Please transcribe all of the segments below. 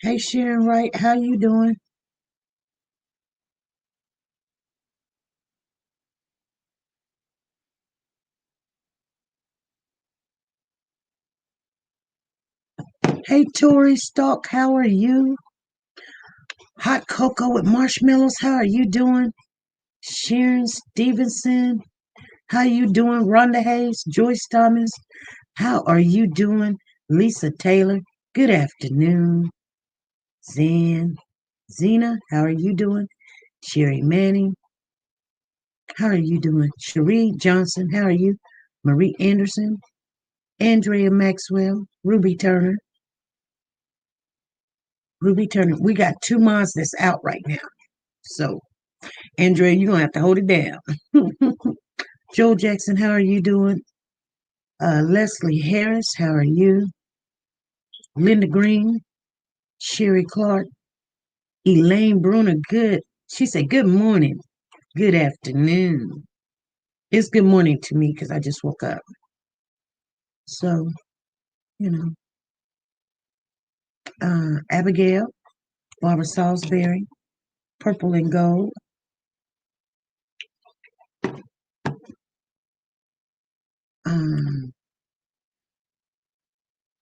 Hey Sharon Wright, how you doing? Hey Tori Stalk, how are you? Hot cocoa with marshmallows, how are you doing? Sharon Stevenson, how you doing? Rhonda Hayes, Joyce Thomas, how are you doing? Lisa Taylor, good afternoon. Zan, Zena, how are you doing? Sherry Manning, how are you doing? Cherie Johnson, how are you? Marie Anderson, Andrea Maxwell, Ruby Turner. We got 2 months that's out right now. So, Andrea, you're going to have to hold it down. Joe Jackson, how are you doing? Leslie Harris, how are you? Linda Green, Sherry Clark, Elaine Bruner, good. She said, good morning, good afternoon. It's good morning to me because I just woke up. So, you know, Abigail, Barbara Salisbury, Purple and Gold, um,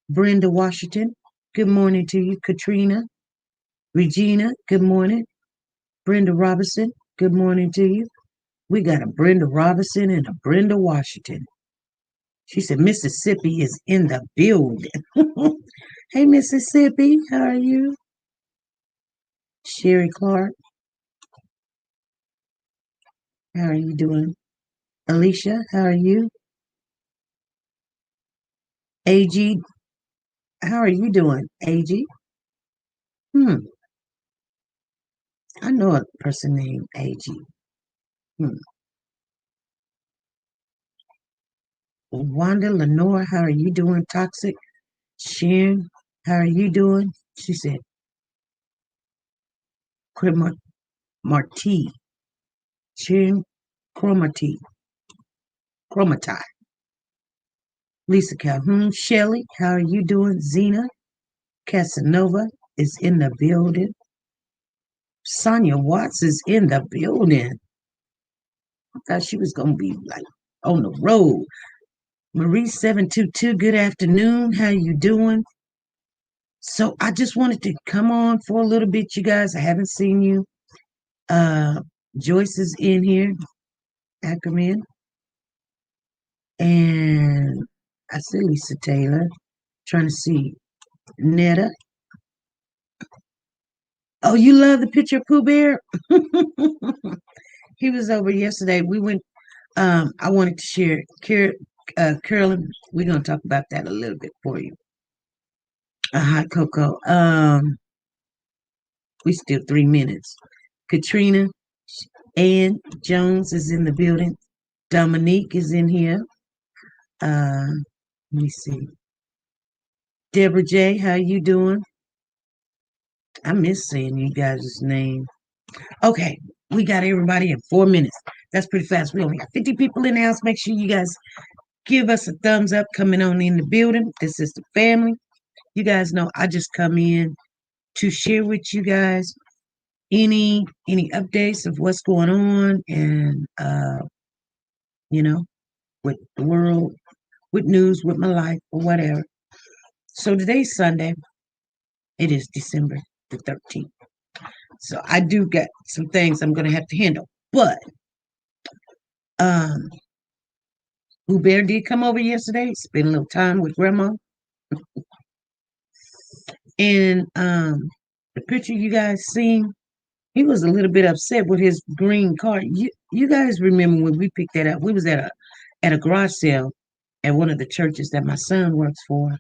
Brenda Washington, good morning to you. Katrina, Regina, good morning. Brenda Robinson, good morning to you. We got a Brenda Robinson and a Brenda Washington. She said Mississippi is in the building. Hey, Mississippi, how are you? Sherry Clark, how are you doing? Alicia, how are you? AG, how are you doing? AG? Hmm, I know a person named AG. Hmm. Wanda Lenore, how are you doing? Toxic. Sharon, how are you doing? She said, Crema Marti. Sharon Chromati. Chromati. Lisa Calhoun, Shelley, how are you doing? Zena Casanova is in the building. Sonia Watts is in the building. I thought she was gonna be like on the road. Marie 722, good afternoon. How you doing? So I just wanted to come on for a little bit, you guys. I haven't seen you. Uh Joyce is in here, Ackerman, and I see Lisa Taylor. Trying to see Netta. Oh, you love the picture of Pooh Bear? He was over yesterday. We went. I wanted to share, Carolyn. We're gonna talk about that a little bit for you. A hot cocoa. We still 3 minutes. Katrina Ann Jones is in the building. Dominique is in here. Let me see. Deborah J, how you doing? I miss saying you guys' name. Okay, we got everybody in 4 minutes. That's pretty fast. We only got 50 people in the house. Make sure you guys give us a thumbs up coming on in the building. This is the family. You guys know I just come in to share with you guys any updates of what's going on and you know, with the world, with news, with my life, or whatever. So today's Sunday. It is December the 13th. So I do got some things I'm gonna have to handle. But um Boo Bear did come over yesterday, spend a little time with grandma. And the picture you guys seen, he was a little bit upset with his green car. You guys remember when we picked that up? We was at a garage sale at one of the churches that my son works for,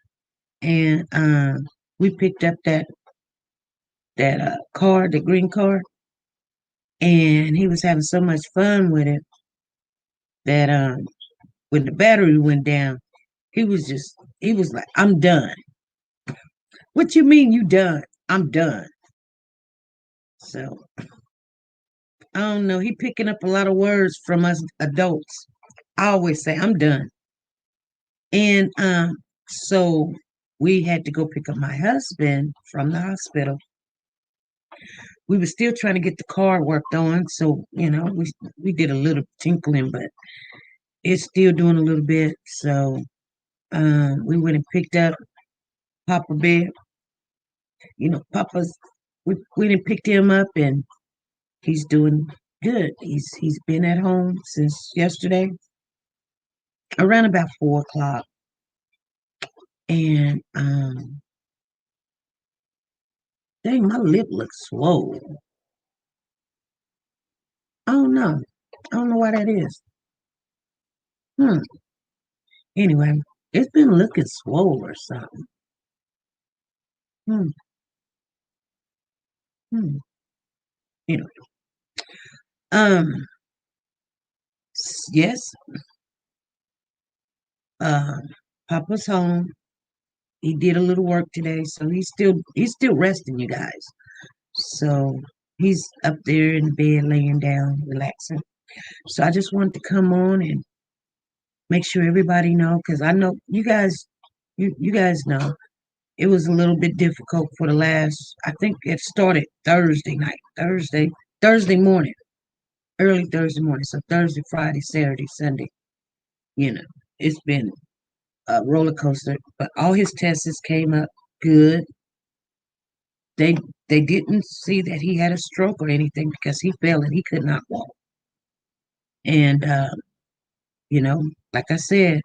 and we picked up that car, the green car, and he was having so much fun with it that when the battery went down, he was like, "I'm done." What you mean you done? I'm done. So I don't know. He picking up a lot of words from us adults. I always say I'm done. And so we had to go pick up my husband from the hospital. We were still trying to get the car worked on, so we did a little tinkling, but it's still doing a little bit. So we went and picked up Papa Bear. Papa's we went and picked him up, and he's doing good. He's been at home since yesterday, around about 4 o'clock, and dang, my lip looks swollen. I don't know. I don't know why that is. Hmm. Anyway, it's been looking swole or something. Hmm. Hmm. Anyway, um, yes, um, Papa's home. He did a little work today, so he's still resting, you guys. So he's up there in bed, laying down, relaxing. So I just wanted to come on and make sure everybody know, because I know you guys know it was a little bit difficult for the last. I think it started Thursday night, Thursday morning, early Thursday morning. So Thursday, Friday, Saturday, Sunday. You know, it's been a roller coaster. But all his tests came up good. They they didn't see that he had a stroke or anything because he fell and he could not walk. And like I said,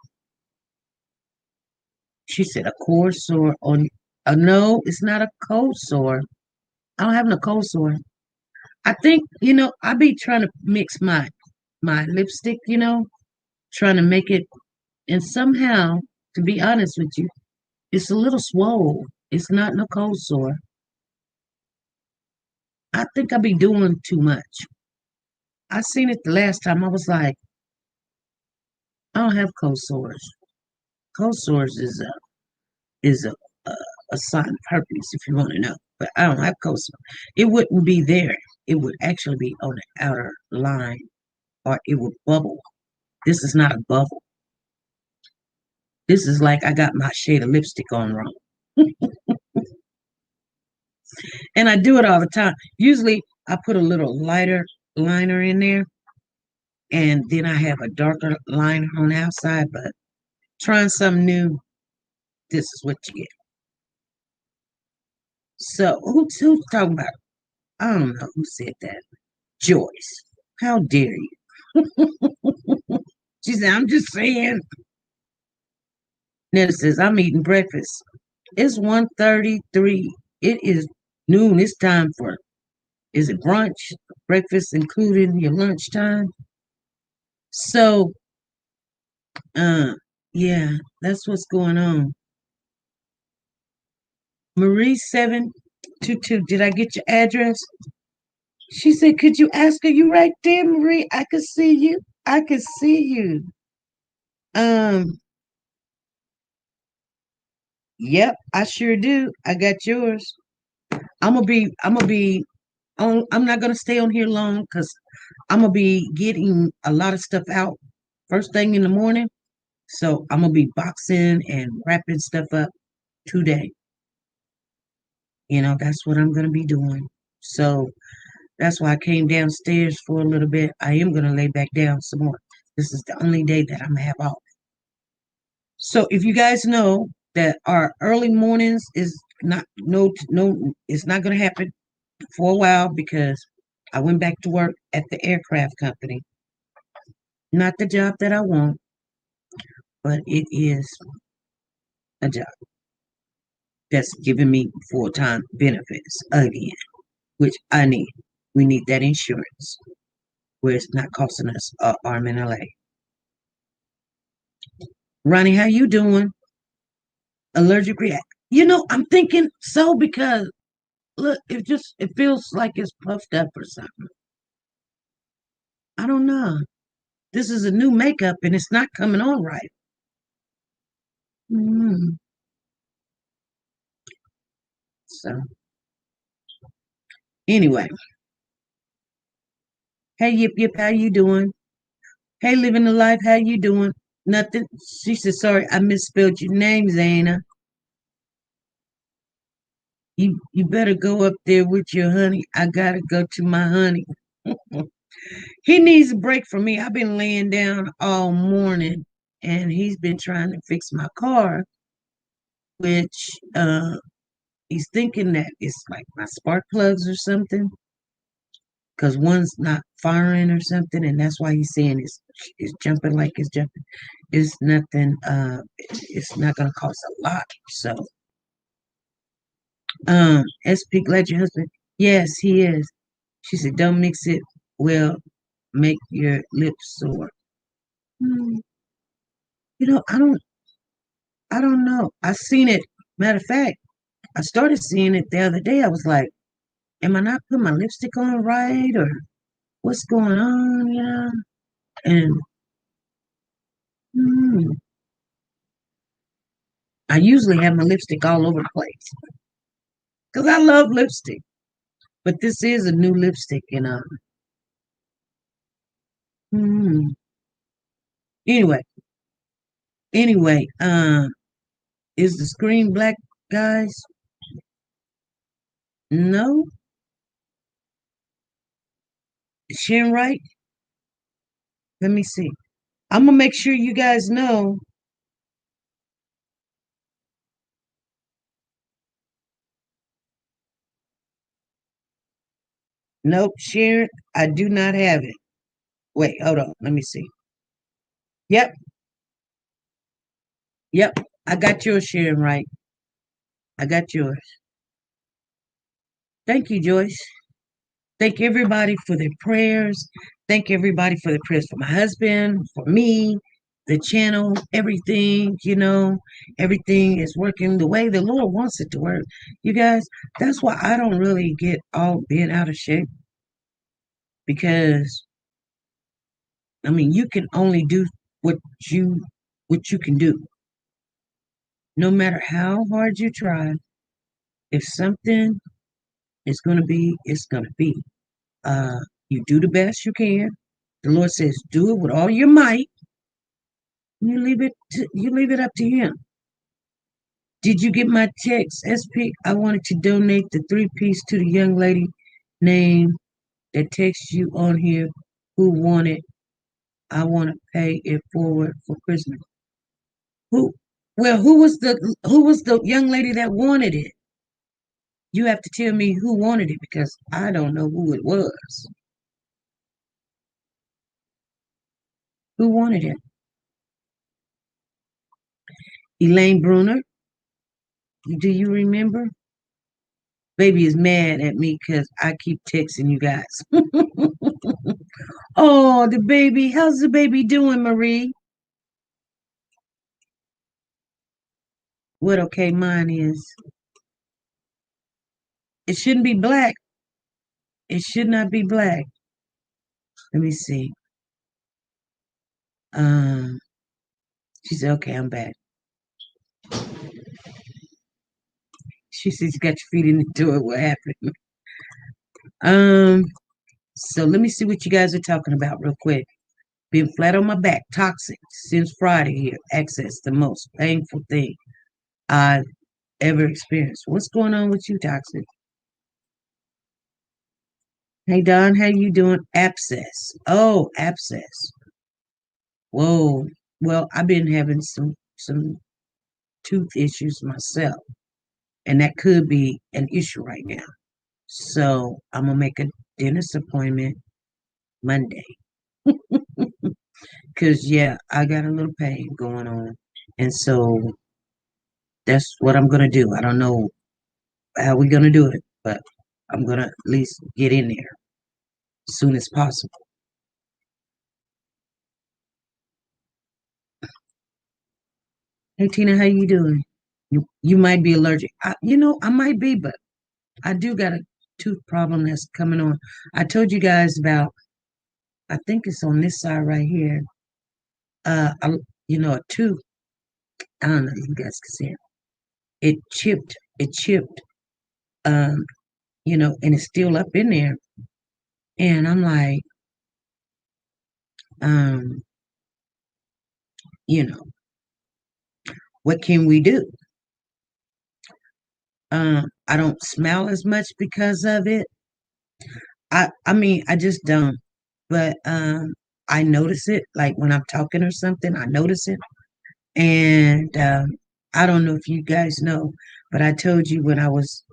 she said a core sore on. No, it's not a cold sore. I don't have no cold sore. I think I be trying to mix my lipstick, trying to make it, and somehow, to be honest with you, it's a little swole. It's not no cold sore. I think I be doing too much. I seen it the last time. I was like, I don't have cold sores. Cold sores is a sign of herpes, if you want to know. But I don't have cold sores. It wouldn't be there. It would actually be on the outer line, or it would bubble. This is not a bubble. This is like I got my shade of lipstick on wrong. And I do it all the time. Usually I put a little lighter liner in there, and then I have a darker liner on the outside, but trying something new, this is what you get. So who's talking about? I don't know who said that. Joyce. How dare you? She said, I'm just saying. Netta says, I'm eating breakfast. It's 1:33. It is noon. It's time for, is it brunch? Breakfast including your lunchtime? So, uh, yeah, that's what's going on. Marie 722, did I get your address? She said, could you ask her? You right there, Marie? I can see you. I can see you. Um, yep, I sure do. I got yours. I'm gonna be on. I'm not gonna stay on here long because I'm gonna be getting a lot of stuff out first thing in the morning. So I'm gonna be boxing and wrapping stuff up today. That's what I'm gonna be doing. So that's why I came downstairs for a little bit. I am gonna lay back down some more. This is the only day that I'm gonna have off. So if you guys know that our early mornings is not no, it's not gonna happen for a while because I went back to work at the aircraft company. Not the job that I want, but it is a job that's giving me full-time benefits again, which I need. We need that insurance where it's not costing us a arm and a leg. Ronnie, how you doing? Allergic react. I'm thinking so because look, it feels like it's puffed up or something. I don't know. This is a new makeup and it's not coming on right. Mm. So anyway, hey Yip Yip, how you doing? Hey, living the life, how you doing? Nothing. She said, sorry, I misspelled your name, Zana. You better go up there with your honey. I gotta go to my honey. He needs a break from me. I've been laying down all morning and he's been trying to fix my car, which he's thinking that it's like my spark plugs or something, because one's not firing or something, and that's why he's saying it's jumping like it's jumping. It's nothing, it's not gonna cost a lot. So SP glad your husband. Yes, he is. She said, don't mix it, will make your lips sore. Hmm, You know, I don't know. I seen it. Matter of fact, I started seeing it the other day. I was like, am I not putting my lipstick on right, or what's going on? And hmm, I usually have my lipstick all over the place because I love lipstick. But this is a new lipstick, and hmm. Anyway, anyway, is the screen black, guys? No, Shin right? Let me see. I'm gonna make sure you guys know. Nope, Sharon, I do not have it. Wait, hold on. Let me see. Yep, yep. I got yours, Sharon, right. I got yours. Thank you, Joyce. Thank everybody for their prayers. Thank everybody for the prayers for my husband, for me, the channel, everything, everything is working the way the Lord wants it to work. You guys, that's why I don't really get all bent out of shape because I mean you can only do what you what you can do. No matter how hard you try, if something is gonna be, it's gonna be. Uh you do the best you can. The Lord says, do it with all your might. You leave it up to him. Did you get my text, SP? I wanted to donate the three-piece to the young lady name that texts you on here who wanted. I want to pay it forward for Christmas. Who well, who was the young lady that wanted it? You have to tell me who wanted it because I don't know who it was. Who wanted it? Elaine Bruner. Do you remember? Baby is mad at me because I keep texting you guys. Oh, the baby. How's the baby doing, Marie? What okay mine is. It shouldn't be black. It should not be black. Let me see. Um, she said, okay, I'm back. She says you got your feet in the door. What happened? Um, so let me see what you guys are talking about real quick. Being flat on my back, toxic since Friday here. Access the most painful thing I've ever experienced. What's going on with you, toxic? Hey Don, how you doing? Abscess. Oh, abscess. Whoa. Well, I've been having some tooth issues myself, and that could be an issue right now. So I'm gonna make a dentist appointment Monday. Cause yeah, I got a little pain going on. And so that's what I'm gonna do. I don't know how we're gonna do it, but I'm gonna at least get in there as soon as possible. Hey Tina, how you doing? You might be allergic. I might be, but I do got a tooth problem that's coming on. I told you guys about. I think it's on this side right here. A, a tooth. I don't know if you guys can see it. It chipped. It chipped. Um, and it's still up in there. And I'm like, um, you know, what can we do? I don't smile as much because of it. I mean, I just don't. But I notice it like when I'm talking or something, I notice it. And I don't know if you guys know, but I told you when I was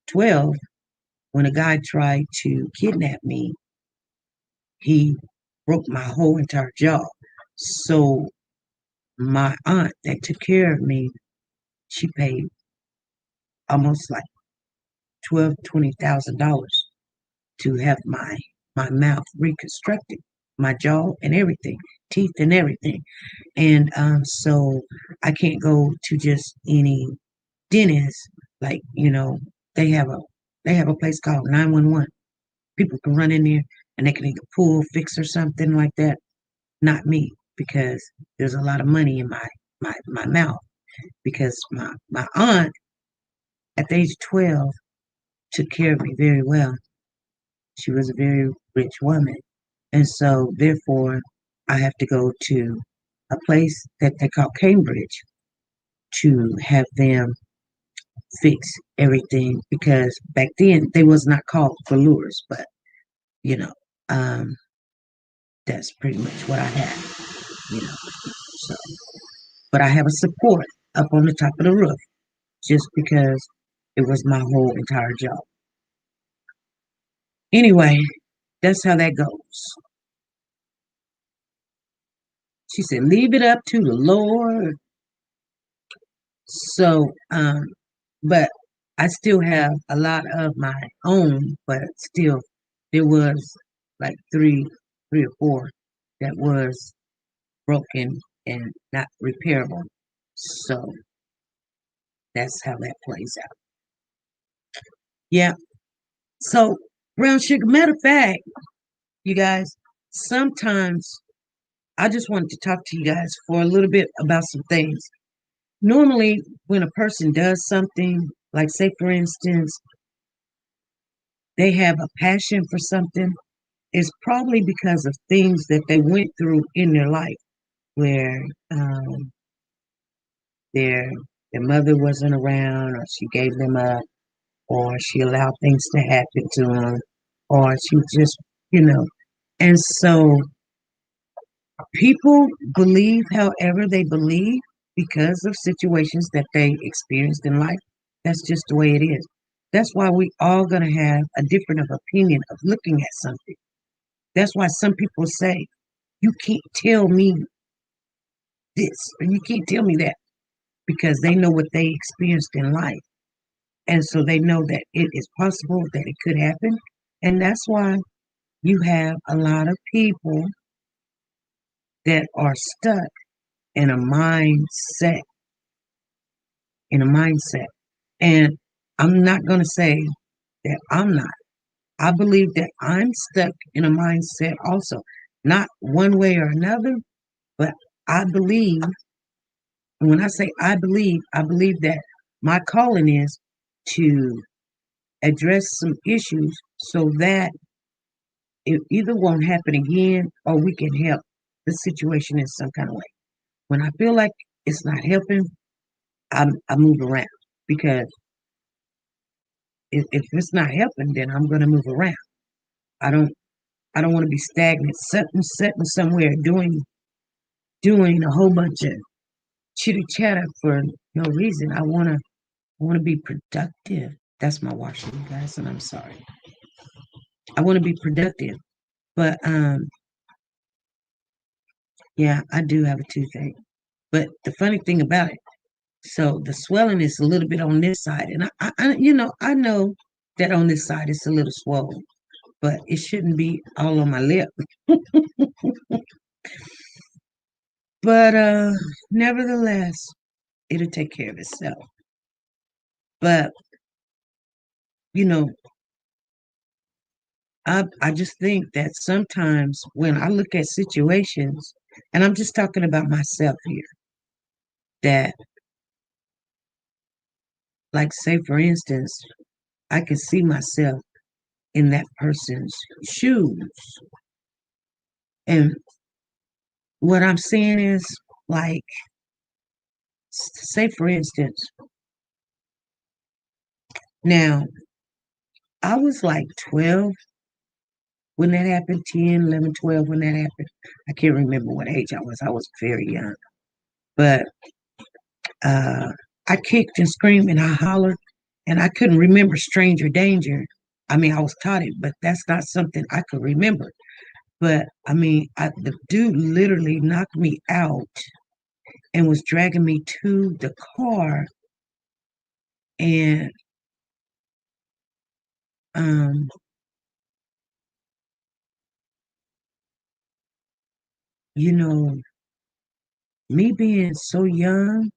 12, when a guy tried to kidnap me, he broke my whole entire jaw. So my aunt that took care of me, she paid almost like 20,000 to have my mouth reconstructed, my jaw and everything, teeth and everything. And so I can't go to just any dentist. Like, they have a they have a place called 911. People can run in there and they can either pull, fix, or something like that. Not me, because there's a lot of money in my mouth. Because my aunt at the age of 12 took care of me very well. She was a very rich woman. And so, therefore, I have to go to a place that they call Cambridge to have them fix everything because back then they was not called velours, but you know, um, that's pretty much what I had, you know. So, but I have a support up on the top of the roof just because it was my whole entire job. Anyway, that's how that goes. She said, "Leave it up to the Lord." So, but I still have a lot of my own, but still, there was like three or four that was broken and not repairable. So that's how that plays out. Yeah. So brown sugar. Matter of fact, you guys, sometimes I just wanted to talk to you guys for a little bit about some things. Normally, when a person does something, like say for instance, they have a passion for something, it's probably because of things that they went through in their life where their their mother wasn't around, or she gave them up, or she allowed things to happen to them, or she just, you know. And so people believe however they believe because of situations that they experienced in life. That's just the way it is. That's why we all gonna have a different of opinion of looking at something. That's why some people say, you can't tell me this or you can't tell me that because they know what they experienced in life. And so they know that it is possible that it could happen. And that's why you have a lot of people that are stuck in a mindset, in a mindset. And I'm not going to say that I'm not. I believe that I'm stuck in a mindset also, not one way or another, but I believe, and when I believe that my calling is to address some issues so that it either won't happen again or we can help the situation in some kind of way. When I feel like it's not helping, I move around because if it's not helping, then I'm going to move around. I don't I don't want to be stagnant, sitting somewhere doing a whole bunch of chitter chatter for no reason. I want to be productive. That's my washing, you guys, and I'm sorry. I want to be productive, but yeah, I do have a toothache. But the funny thing about it, so the swelling is a little bit on this side, and I know that on this side it's a little swollen, but it shouldn't be all on my lip. But nevertheless, it'll take care of itself. But you know, I just think that sometimes when I look at situations, and I'm just talking about myself here, that like say for instance, I can see myself in that person's shoes. And what I'm saying is, like, say for instance, Now, I was like 12 when that happened, 10, 11, 12 when that happened. I can't remember what age I was. I was very young. But uh, I kicked and screamed and I hollered, and I couldn't remember stranger danger. I mean, I was taught it, but that's not something I could remember. But I mean, the dude literally knocked me out and was dragging me to the car. And, um, you know, me being so young,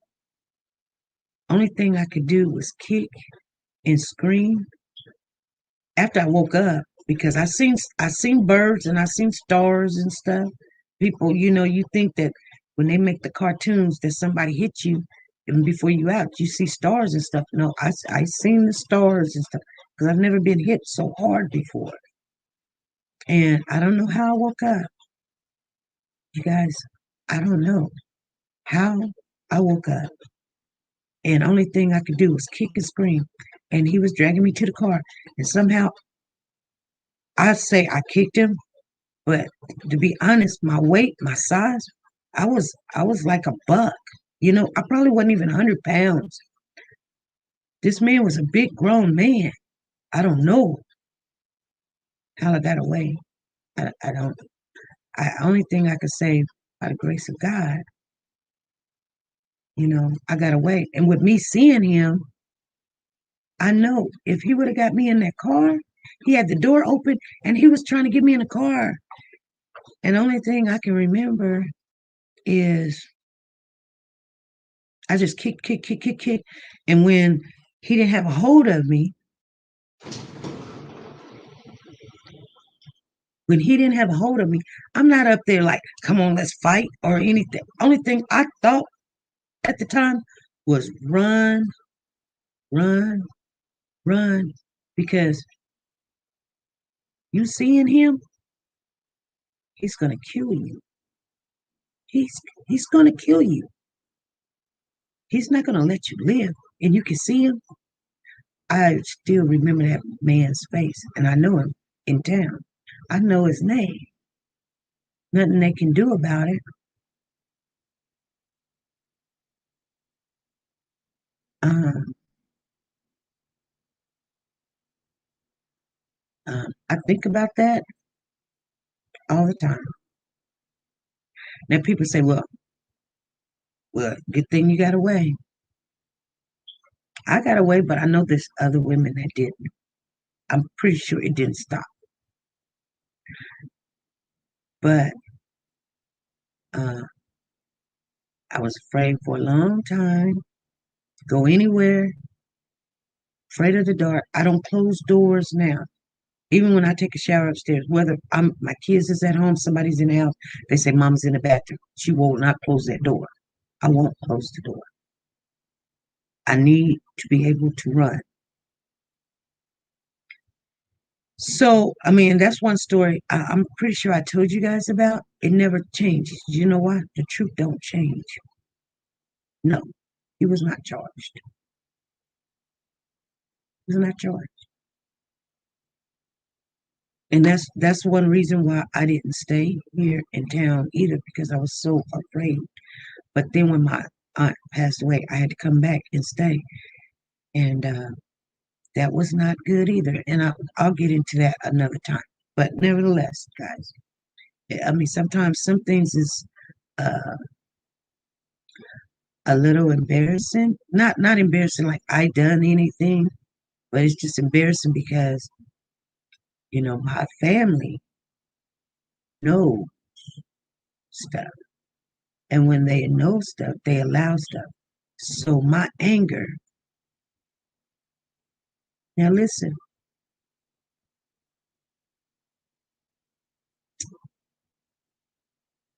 only thing I could do was kick and scream after I woke up because I seen birds and I seen stars and stuff. People, you think that when they make the cartoons that somebody hit you and before you out, you see stars and stuff. No, I seen the stars and stuff because I've never been hit so hard before. And I don't know how I woke up. You guys, I don't know how I woke up. And only thing I could do was kick and scream. And he was dragging me to the car. And somehow I say I kicked him. But to be honest, my weight, my size, I was like a buck. I probably wasn't even 100 pounds. This man was a big grown man. I don't know how I got away. I don't. Only thing I could say by the grace of God, I got away. And with me seeing him, I know if he would have got me in that car, he had the door open and he was trying to get me in the car. And the only thing I can remember is I just kicked, kick, kick, kick, kick. And when he didn't have a hold of me, when he didn't have a hold of me, I'm not up there like, come on, let's fight or anything. Only thing I thought at the time was run, run, run. Because you seeing him, he's gonna kill you. He's he's gonna kill you. He's not gonna let you live. And you can see him. I still remember that man's face, and I know him in town. I know his name. Nothing they can do about it. Um, I think about that all the time. Now people say, well, good thing you got away. I got away, but I know there's other women that didn't. I'm pretty sure it didn't stop. But uh, I was afraid for a long time to go anywhere, afraid of the dark. I don't close doors now. Even when I take a shower upstairs, whether my kids is at home, somebody's in the house, they say mom's in the bathroom. She will not close that door. I won't close the door. I need to be able to run. So, I mean, that's one story I'm pretty sure I told you guys about. It never changes. You know why? The truth don't change. No, he was not charged. He was not charged. And that's one reason why I didn't stay here in town either, because I was so afraid. But then when my aunt passed away, I had to come back and stay. And that was not good either. And I'll get into that another time. But nevertheless, guys, I mean, sometimes some things is uh, a little embarrassing. Not embarrassing like I done anything, but it's just embarrassing because my family know stuff, and when they know stuff, they allow stuff. So my anger. Now listen,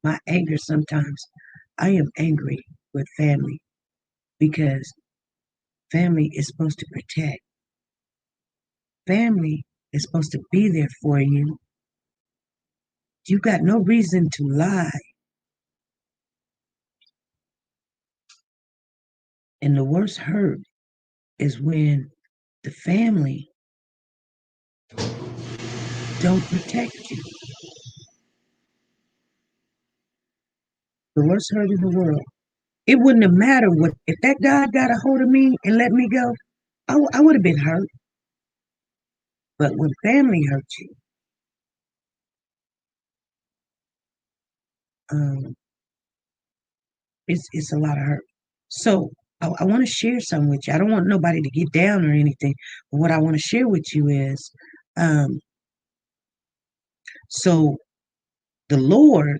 my anger sometimes. I am angry with family because family is supposed to protect. Family is supposed to be there for you. You got no reason to lie. And the worst hurt is when the family don't protect you. The worst hurt in the world. It wouldn't have mattered what if that guy got a hold of me and let me go. I would have been hurt. But when family hurts you, um, it's a lot of hurt. So I want to share some with you. I don't want nobody to get down or anything. But what I want to share with you is, um, so the Lord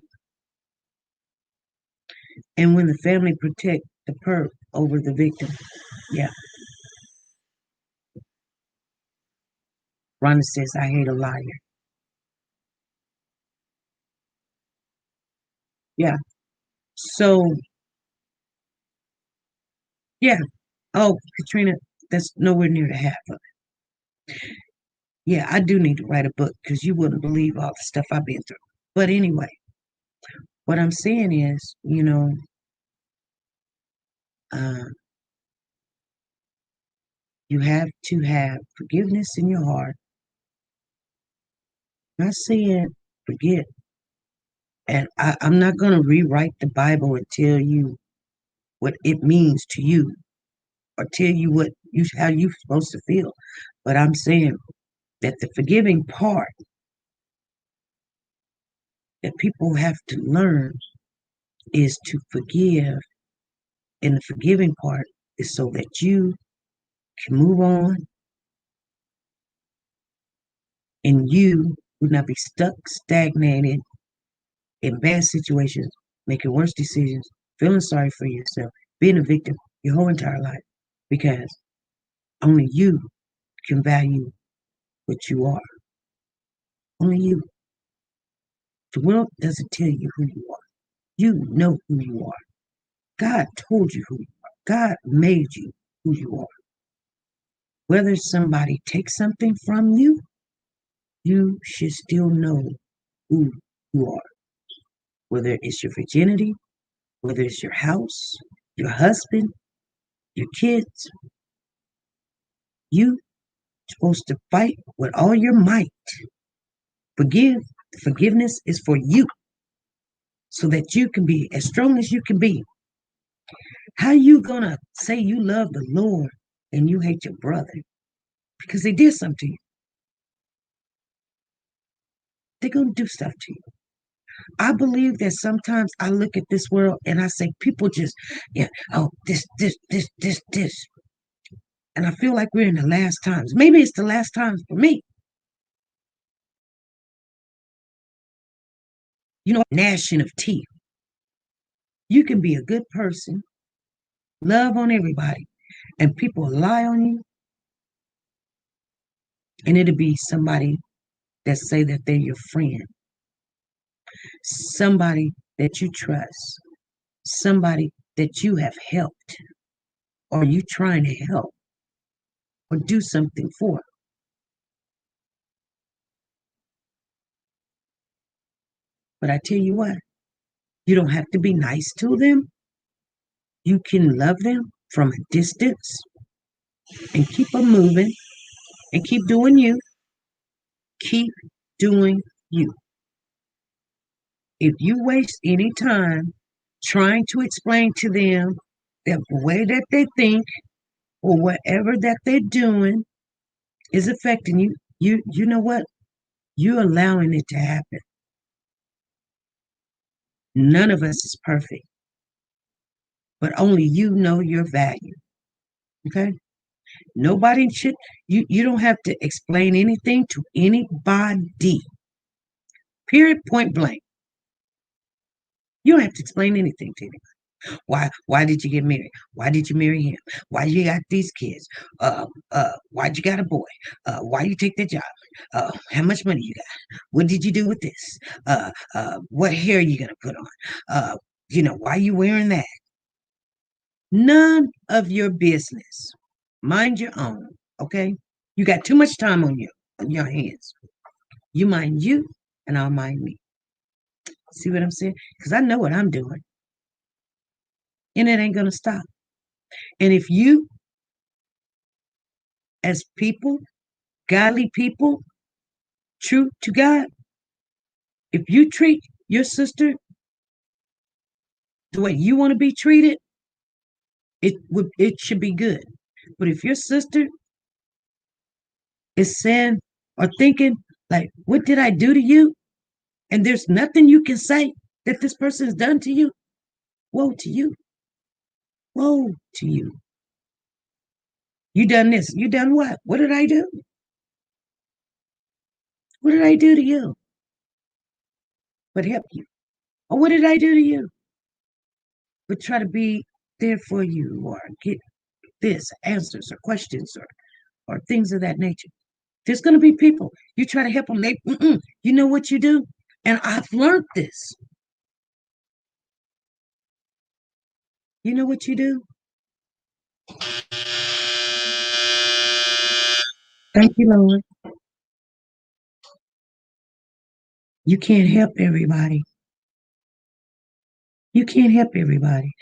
and when the family protect the perp over the victim. Yeah, Rhonda says I hate a liar. Yeah. So yeah. Oh, Katrina, that's nowhere near the half of it. Yeah, I do need to write a book because you wouldn't believe all the stuff I've been through. But anyway, what I'm saying is, uh, you have to have forgiveness in your heart. I'm not saying forget, and I'm not going to rewrite the Bible and tell you what it means to you or tell you what you how you're supposed to feel. But I'm saying that the forgiving part that people have to learn is to forgive, and the forgiving part is so that you can move on and you would not be stuck, stagnated in bad situations, making worse decisions, feeling sorry for yourself, being a victim your whole entire life because only you can value what you are. Only you. The world doesn't tell you who you are. You know who you are. God told you who you are. God made you who you are. Whether somebody takes something from you, you should still know who you are. Whether it's your virginity, whether it's your house, your husband, your kids, you supposed to fight with all your might. Forgive. Forgiveness is for you so that you can be as strong as you can be. How you gonna say you love the Lord and you hate your brother because they did something to you? They're gonna do stuff to you. I believe that sometimes I look at this world and I say people just, yeah, oh, this. And I feel like we're in the last times. Maybe it's the last times for me. Gnashing of teeth. You can be a good person, love on everybody, and people lie on you, and it'll be somebody that say that they're your friend, somebody that you trust, somebody that you have helped, or you trying to help or do something for. But I tell you what, you don't have to be nice to them. You can love them from a distance and keep them moving and keep doing you. Keep doing you. If you waste any time trying to explain to them that the way that they think or whatever that they're doing is affecting you, you know what? You're allowing it to happen. None of us is perfect, but only you know your value. Okay? Nobody should you don't have to explain anything to anybody. Period, point blank. You don't have to explain anything to anybody. Why did you get married? Why did you marry him? Why you got these kids? Why'd you got a boy? Why you take that job? How much money you got? What did you do with this? What hair are you gonna put on? Why you wearing that? None of your business. Mind your own, okay? You got too much time on your hands. You mind you, and I'll mind me. See what I'm saying? Because I know what I'm doing, and it ain't gonna stop. And if you as people, godly people, true to God, if you treat your sister the way you want to be treated, it should be good. But if your sister is saying or thinking like, "What did I do to you?" and there's nothing you can say that this person has done to you, woe to you, woe to you. You done this. You done what? What did I do? What did I do to you? But help you. Or what did I do to you? But try to be there for you or get this answers or questions or things of that nature. There's going to be people you try to help them. You know what you do, and I've learned this. You know what you do? Thank you, Lord. You can't help everybody. You can't help everybody.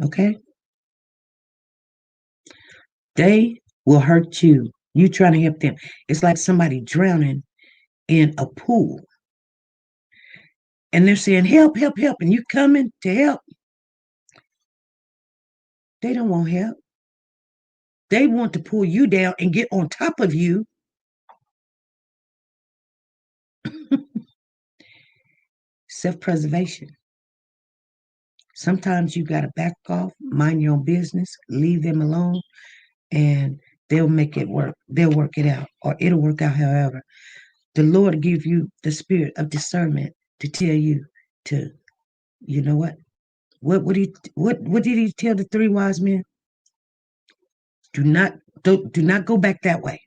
Okay? They will hurt you. You trying to help them. It's like somebody drowning in a pool, and they're saying, "Help, help, help," and you coming to help. They don't want help. They want to pull you down and get on top of you. Self-preservation. Sometimes you got to back off, mind your own business, leave them alone, and they'll make it work. They'll work it out, or it'll work out however. The Lord give you the spirit of discernment to tell you to, you know what? What did he tell the three wise men? Do not do not go back that way.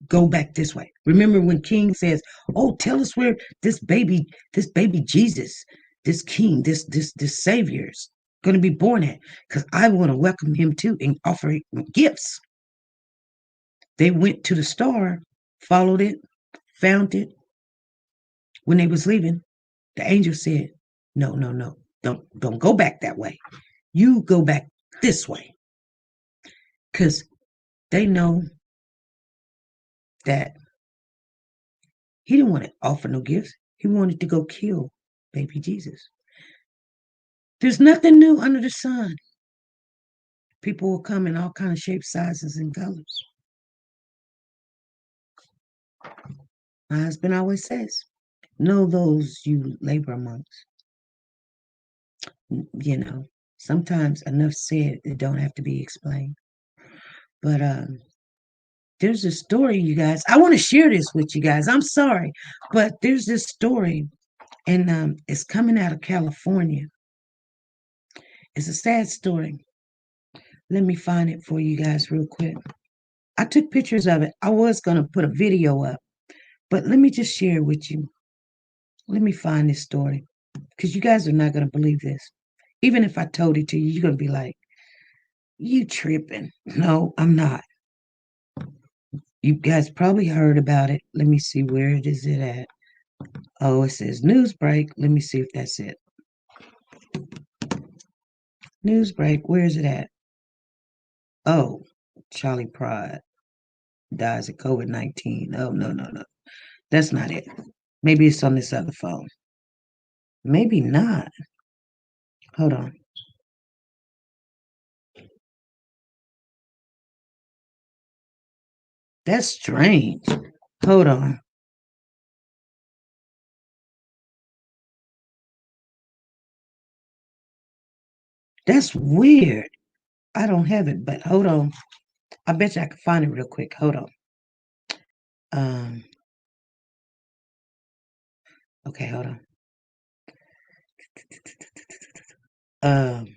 Go back this way. Remember when King says, "Oh, tell us where this baby Jesus, this King, this Savior is going to be born at, because I want to welcome him too and offer him gifts." They went to the star, followed it, found it. When they was leaving, the angel said, "No, no, no, don't go back that way. You go back this way," because they know that he didn't want to offer no gifts. He wanted to go kill baby Jesus. There's nothing new under the sun. People will come in all kind of shapes, sizes, and colors. My husband always says, "Know those you labor amongst." You know, sometimes enough said, it don't have to be explained. But there's a story, you guys. I want to share this with you guys. I'm sorry, but there's this story, and it's coming out of California. It's a sad story. Let me find it for you guys real quick. I took pictures of it. I was going to put a video up, but let me just share it with you. Let me find this story because you guys are not going to believe this. Even if I told it to you, you're going to be like, "You tripping." No, I'm not. You guys probably heard about it. Let me see, where is it at? Oh, it says news break. Let me see if that's it. News break. Where is it at? Oh, Charlie Pride dies of COVID-19. Oh, no, no, no. That's not it. Maybe it's on this other phone. Maybe not. Hold on. That's strange. Hold on. That's weird. I don't have it, but hold on. I bet you I can find it real quick. Hold on. Um. Okay, hold on. Um.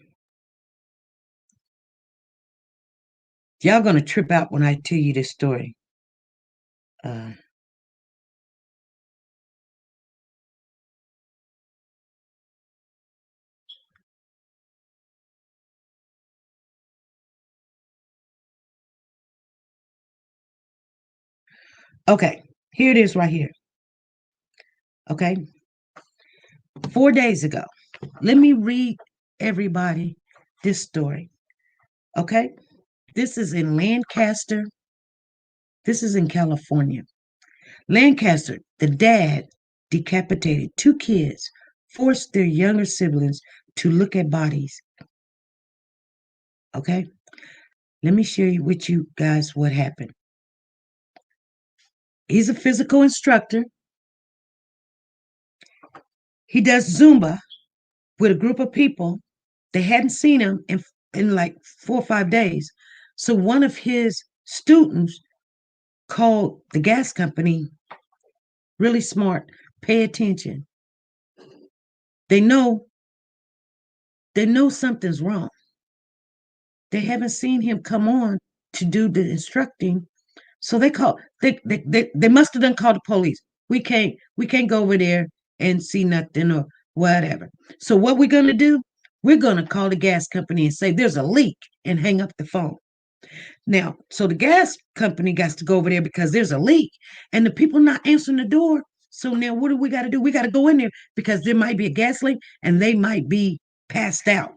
Y'all gonna trip out when I tell you this story. Uh. Okay. Here it is right here. Okay. 4 days ago. Let me read everybody this story. Okay. This is in Lancaster. This is in California. Lancaster, the dad decapitated two kids, forced their younger siblings to look at bodies. Okay? Let me share with you guys what happened. He's a physical instructor. He does Zumba with a group of people. They hadn't seen him in like 4 or 5 days. So one of his students called the gas company, really smart, pay attention. They know something's wrong. They haven't seen him come on to do the instructing. So they must have done called the police. We can't go over there and see nothing or whatever. So what we're gonna do, we're gonna call the gas company and say there's a leak and hang up the phone. Now, so the gas company got to go over there because there's a leak and the people not answering the door. So now what do we got to do? We got to go in there because there might be a gas leak and they might be passed out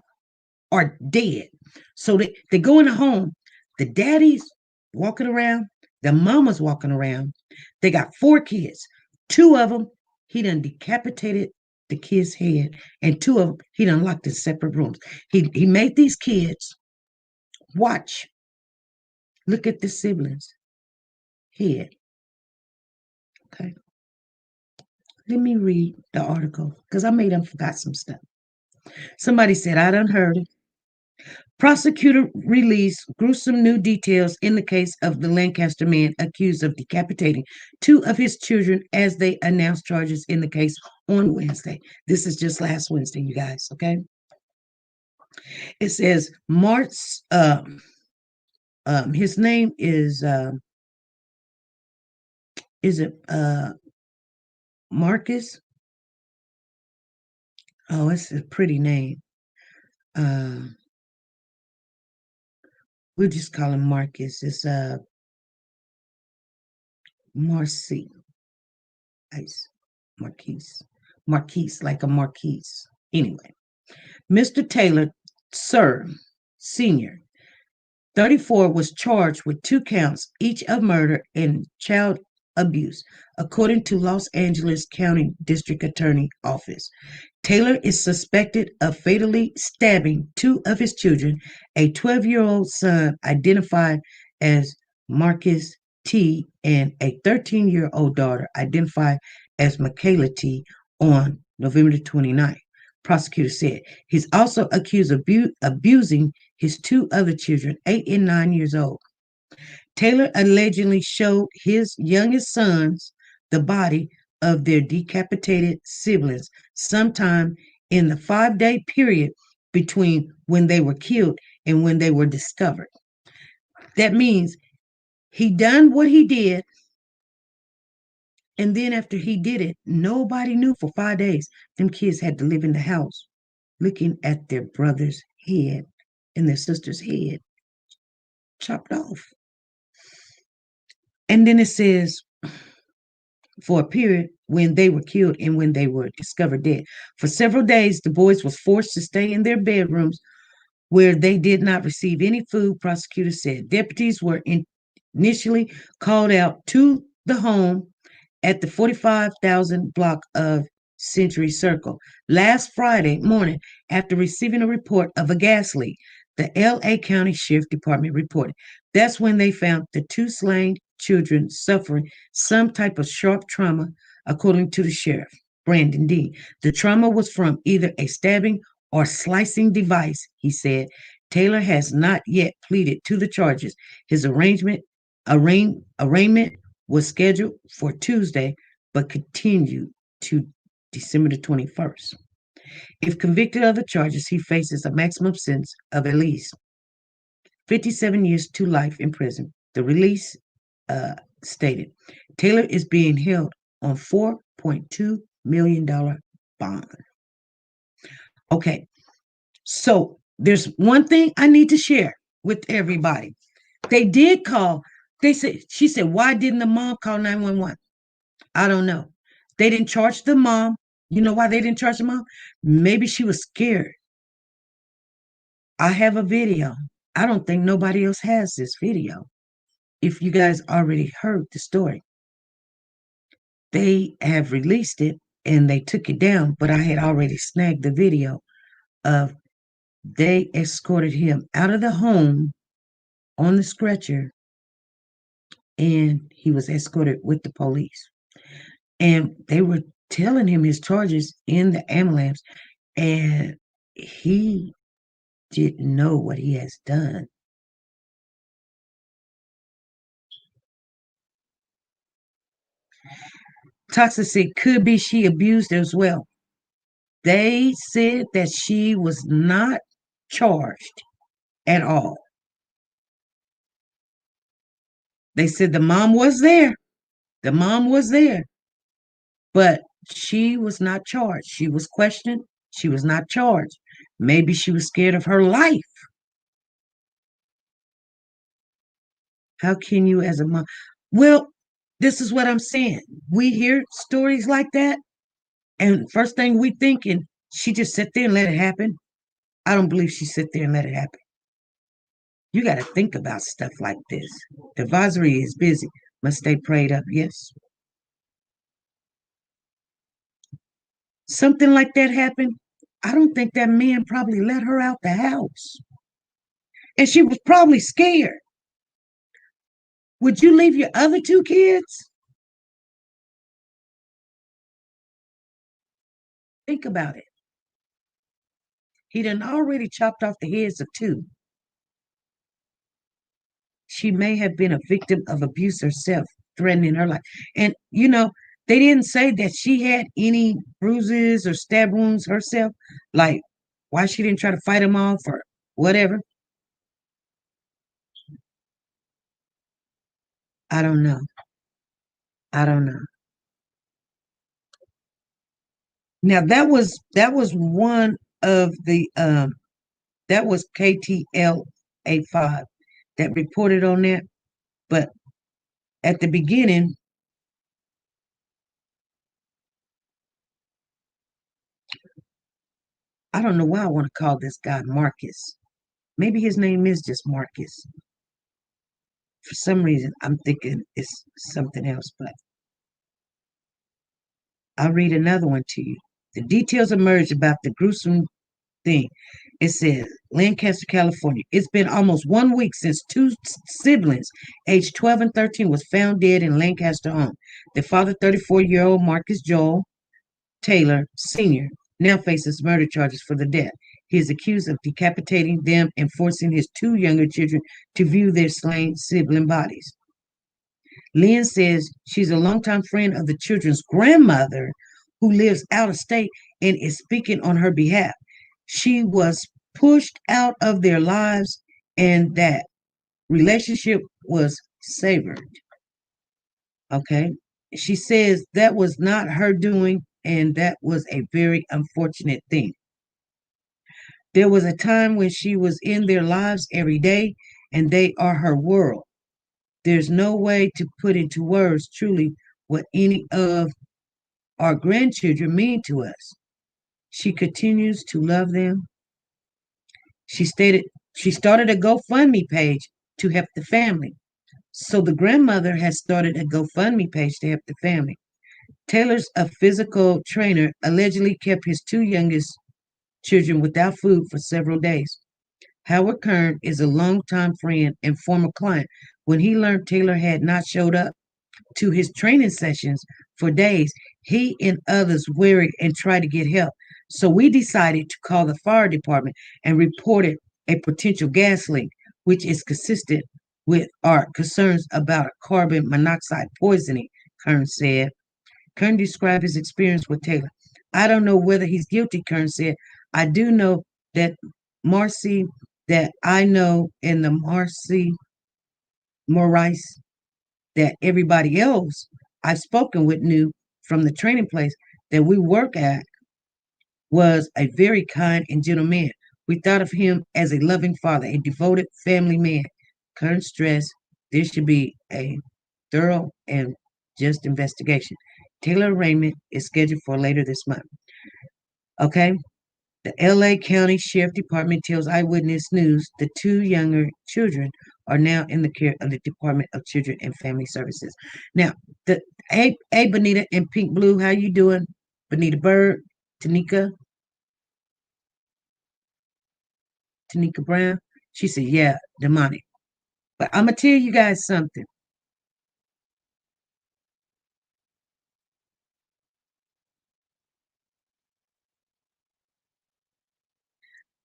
or dead. So they go in the home. The daddy's walking around. The mama's walking around. They got 4 kids. 2 of them, he done decapitated the kid's head, and 2 of them, he done locked in separate rooms. He made these kids watch, look at the siblings' head. Okay. Let me read the article because I made them forgot some stuff. Somebody said, I done heard it. Prosecutor released gruesome new details in the case of the Lancaster man accused of decapitating 2 of his children as they announced charges in the case on Wednesday. This is just last Wednesday, you guys, okay? It says his name is it Marcus? Oh, it's a pretty name. We'll just call him Marcus. It's Marcy. Ice. Marquise, like a marquise. Anyway, Mr. Taylor, Sir, Senior, 34, was charged with 2 counts, each of murder and child abuse, according to Los Angeles County District Attorney Office. Taylor is suspected of fatally stabbing 2 of his children, a 12-year-old son identified as Marcus T. and a 13-year-old daughter identified as Michaela T. on November 29th. Prosecutor said he's also accused of abusing his 2 other children, 8 and 9 years old. Taylor allegedly showed his youngest sons the body of their decapitated siblings sometime in the 5-day period between when they were killed and when they were discovered. That means he done what he did, and then after he did it, nobody knew for 5 days. Them kids had to live in the house looking at their brother's head and their sister's head chopped off. And then it says, for a period when they were killed and when they were discovered dead. For several days, the boys was forced to stay in their bedrooms where they did not receive any food, prosecutors said. Deputies were initially called out to the home at the 45,000 block of Century Circle last Friday morning after receiving a report of a gas leak. The LA County Sheriff Department reported. That's when they found the 2 slain children suffering some type of sharp trauma, according to the sheriff, Brandon D. The trauma was from either a stabbing or slicing device, he said. Taylor has not yet pleaded to the charges. His arraignment was scheduled for Tuesday, but continued to December the 21st. If convicted of the charges, he faces a maximum sentence of at least 57 years to life in prison. The release stated Taylor is being held on $4.2 million bond. Okay, so there's one thing I need to share with everybody. They did call. She said, why didn't the mom call 911? I don't know. They didn't charge the mom. You know why they didn't charge the mom? Maybe she was scared. I have a video. I don't think nobody else has this video. If you guys already heard the story, they have released it and they took it down, but I had already snagged the video of they escorted him out of the home on the stretcher and he was escorted with the police. And they were telling him his charges in the ambulance, and he didn't know what he has done. Toxicity could be she abused as well. They said that she was not charged at all. They said the mom was there. The mom was there, but she was not charged. She was questioned. She was not charged. Maybe she was scared of her life. How can you, as a mom? Well, this is what I'm saying. We hear stories like that, and first thing we thinking, she just sit there and let it happen. I don't believe she sit there and let it happen. You got to think about stuff like this. The advisory is busy. Must stay prayed up. Yes. Something like that happened. I don't think that man probably let her out the house. And she was probably scared. Would you leave your other two kids? Think about it. He done already chopped off the heads of two. She may have been a victim of abuse herself, threatening her life. And, they didn't say that she had any bruises or stab wounds herself. Like, why she didn't try to fight him off or whatever. I don't know. I don't know. Now that was one of the that was KTLA 5 that reported on that. But at the beginning, I don't know why I want to call this guy Marcus. Maybe his name is just Marcus. For some reason, I'm thinking it's something else, but I'll read another one to you. The details emerged about the gruesome thing. It says, Lancaster, California. It's been almost 1 week since two siblings, aged 12 and 13, was found dead in Lancaster home. The father, 34-year-old Marcus Joel Taylor Sr., now faces murder charges for the death. He is accused of decapitating them and forcing his two younger children to view their slain sibling bodies. Lynn says she's a longtime friend of the children's grandmother who lives out of state and is speaking on her behalf. She was pushed out of their lives and that relationship was severed. Okay. She says that was not her doing and that was a very unfortunate thing. There was a time when she was in their lives every day and they are her world. There's no way to put into words truly what any of our grandchildren mean to us. She continues to love them. She stated she started a GoFundMe page to help the family. So the grandmother has started a GoFundMe page to help the family. Taylor's a physical trainer allegedly kept his two youngest children without food for several days. Howard Kern is a longtime friend and former client. When he learned Taylor had not showed up to his training sessions for days, he and others worried and tried to get help. So we decided to call the fire department and reported a potential gas leak, which is consistent with our concerns about a carbon monoxide poisoning, Kern said. Kern described his experience with Taylor. I don't know whether he's guilty, Kern said. I do know that Marcy, that I know in the Marcy Maurice that everybody else I've spoken with knew from the training place that we work at was a very kind and gentle man. We thought of him as a loving father, a devoted family man. Kern stressed there should be a thorough and just investigation. Taylor arraignment is scheduled for later this month. Okay, The LA County Sheriff Department tells Eyewitness News the two younger children are now in the care of the Department of Children and Family Services. Now, the hey Bonita in Pink Blue, how you doing? Bonita Bird, Tanika, Tanika Brown. She said, yeah, demonic. But I'm gonna tell you guys something.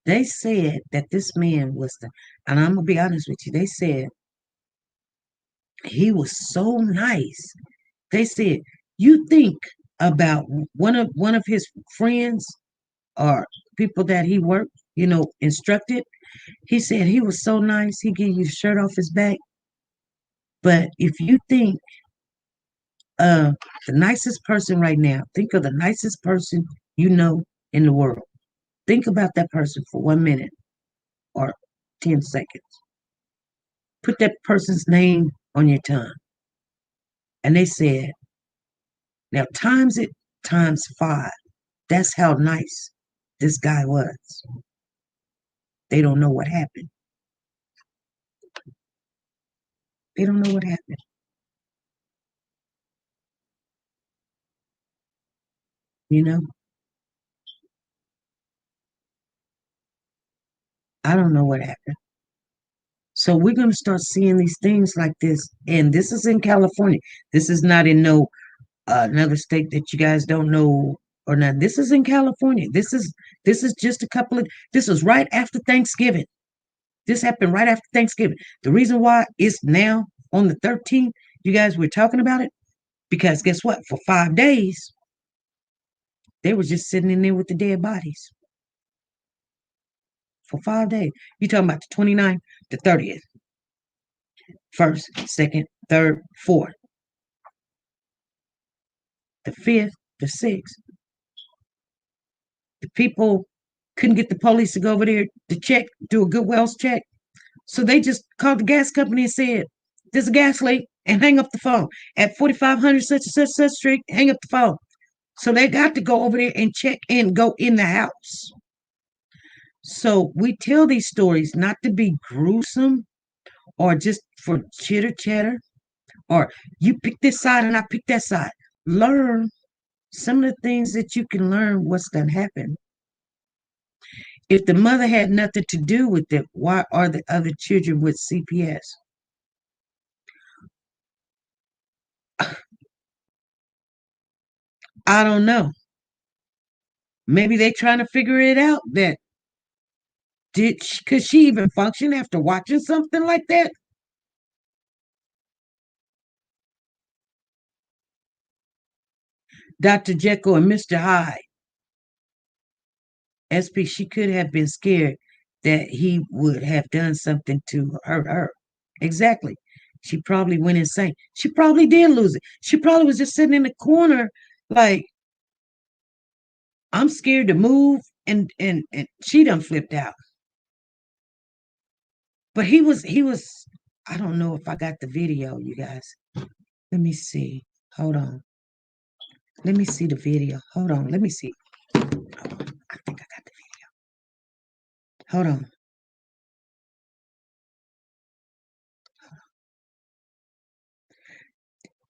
They said that this man was the, and I'm gonna be honest with you. They said he was so nice. They said, you think about one of his friends or people that he worked, instructed. He said he was so nice. He gave you the shirt off his back. But if you think uh the nicest person right now, think of the nicest person you know in the world. Think about that person for 1 minute or 10 seconds. Put that person's name on your tongue. And they said, now times it times five. That's how nice this guy was. They don't know what happened. They don't know what happened. You know, I don't know what happened. So we're going to start seeing these things like this. And this is in California. This is not in no another state that you guys don't know or not. This is in California. This is just a couple of, this was right after Thanksgiving. This happened right after Thanksgiving. The reason why it's now on the 13th, you guys were talking about it, because guess what? For 5 days, they were just sitting in there with the dead bodies. For 5 days. You're talking about the 29th, the 30th, first, second, third, fourth, the fifth, the sixth. The people couldn't get the police to go over there to check, do a good wells check. So they just called the gas company and said, there's a gas leak, and hang up the phone. At 4500 such and such street, hang up the phone. So they got to go over there and check and go in the house. So we tell these stories not to be gruesome or just for chitter chatter, or you pick this side and I pick that side. Learn some of the things that you can learn what's going to happen. If the mother had nothing to do with it, why are the other children with CPS? I don't know. Maybe they trying to figure it out. That could she even function after watching something like that? Dr. Jekyll and Mr. Hyde. SP, she could have been scared that he would have done something to hurt her. Exactly. She probably went insane. She probably did lose it. She probably was just sitting in the corner, like, I'm scared to move, and she done flipped out. But he was. I don't know if I got the video, you guys. Let me see. Hold on. Let me see the video. Hold on. Let me see. Hold on. I think I got the video. Hold on.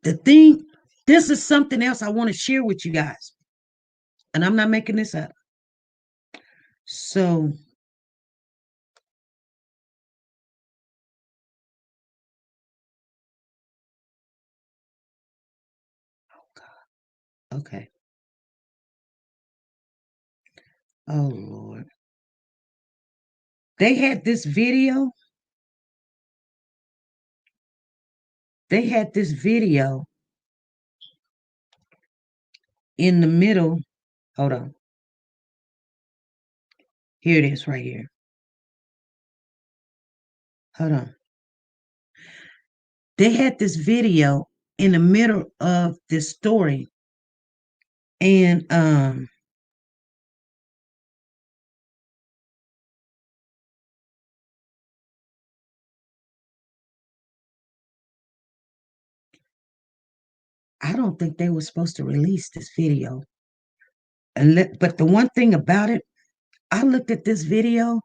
The thing, this is something else I want to share with you guys. And I'm not making this up. So, okay. Oh, Lord. They had this video. They had this video in the middle. Hold on. Here it is right here. Hold on. They had this video in the middle of this story. And I don't think they were supposed to release this video. But the one thing about it, I looked at this video,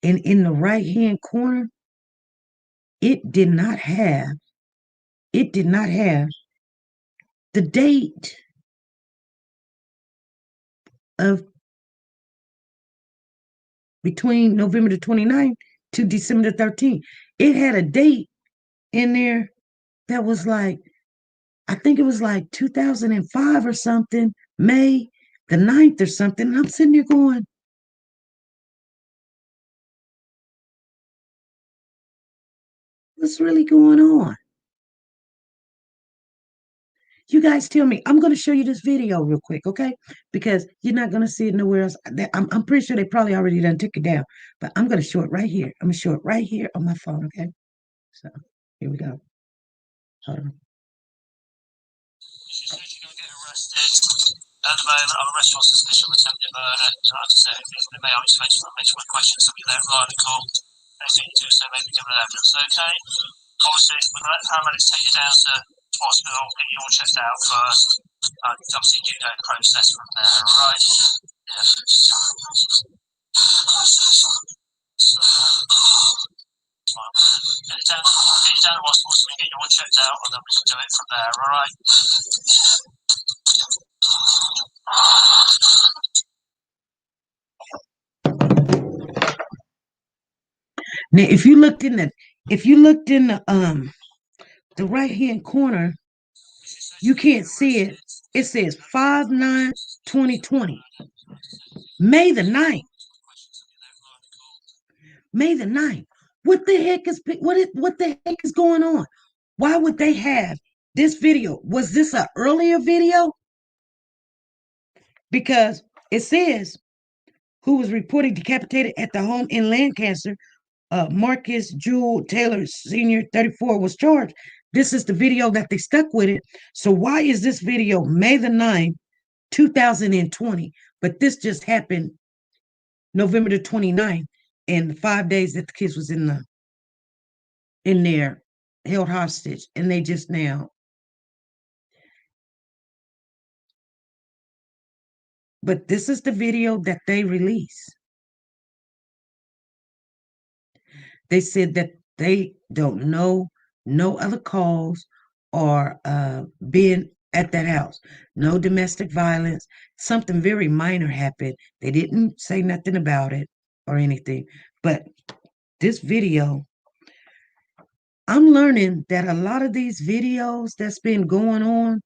and in the right hand corner, it did not have it did not have the date of between November the 29th to December the 13th. It had a date in there that was like, I think it was like 2005 or something, May the 9th or something. And I'm sitting there going, what's really going on? You guys tell me. I'm going to show you this video real quick, okay? Because you're not going to see it nowhere else. I'm pretty sure they probably already done took it down, but I'm going to show it right here. I'm going to show it right here on my phone, okay? So here we go. Hold on. She said you're going to get arrested. At the moment, I'm arrested on suspicion of attempted murder. Like I said, if may I make one question, something that radical. Anything you do so may be given evidence, okay? Obviously, we'll let paramedics take you down to hospital, get you all checked out first. Obviously, you know the process from there, alright? Yeah. Get you down to hospital so we can get you all checked out, and then we can do it from there, alright? Now, if you looked in the right hand corner, you can't see it. It says 5/9/2020. May the 9th. May the 9th. What the heck is going on? Why would they have this video? Was this an earlier video? Because it says who was reported decapitated at the home in Lancaster. Marcus Jewel Taylor Sr., 34, was charged. This is the video that they stuck with it. So why is this video May the 9th, 2020? But this just happened November the 29th, and 5 days that the kids was in there held hostage, and they just now. But this is the video that they released. They said that they don't know no other calls or being at that house. No domestic violence. Something very minor happened. They didn't say nothing about it or anything. But this video, I'm learning that a lot of these videos that's been going on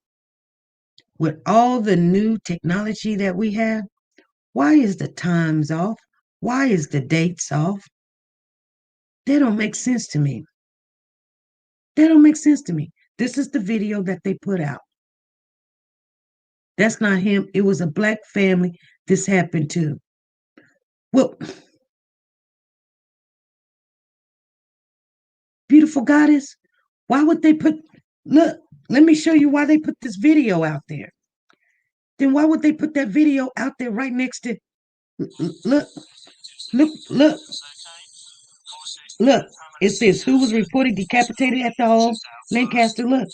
with all the new technology that we have, why is the times off? Why is the dates off? They don't make sense to me. They don't make sense to me. This is the video that they put out. That's not him. It was a black family this happened to. Well, beautiful goddess, why would they put, look, let me show you why they put this video out there. Then why would they put that video out there right next to, look, look, look. It says who was reported decapitated at the home, Lancaster. Look,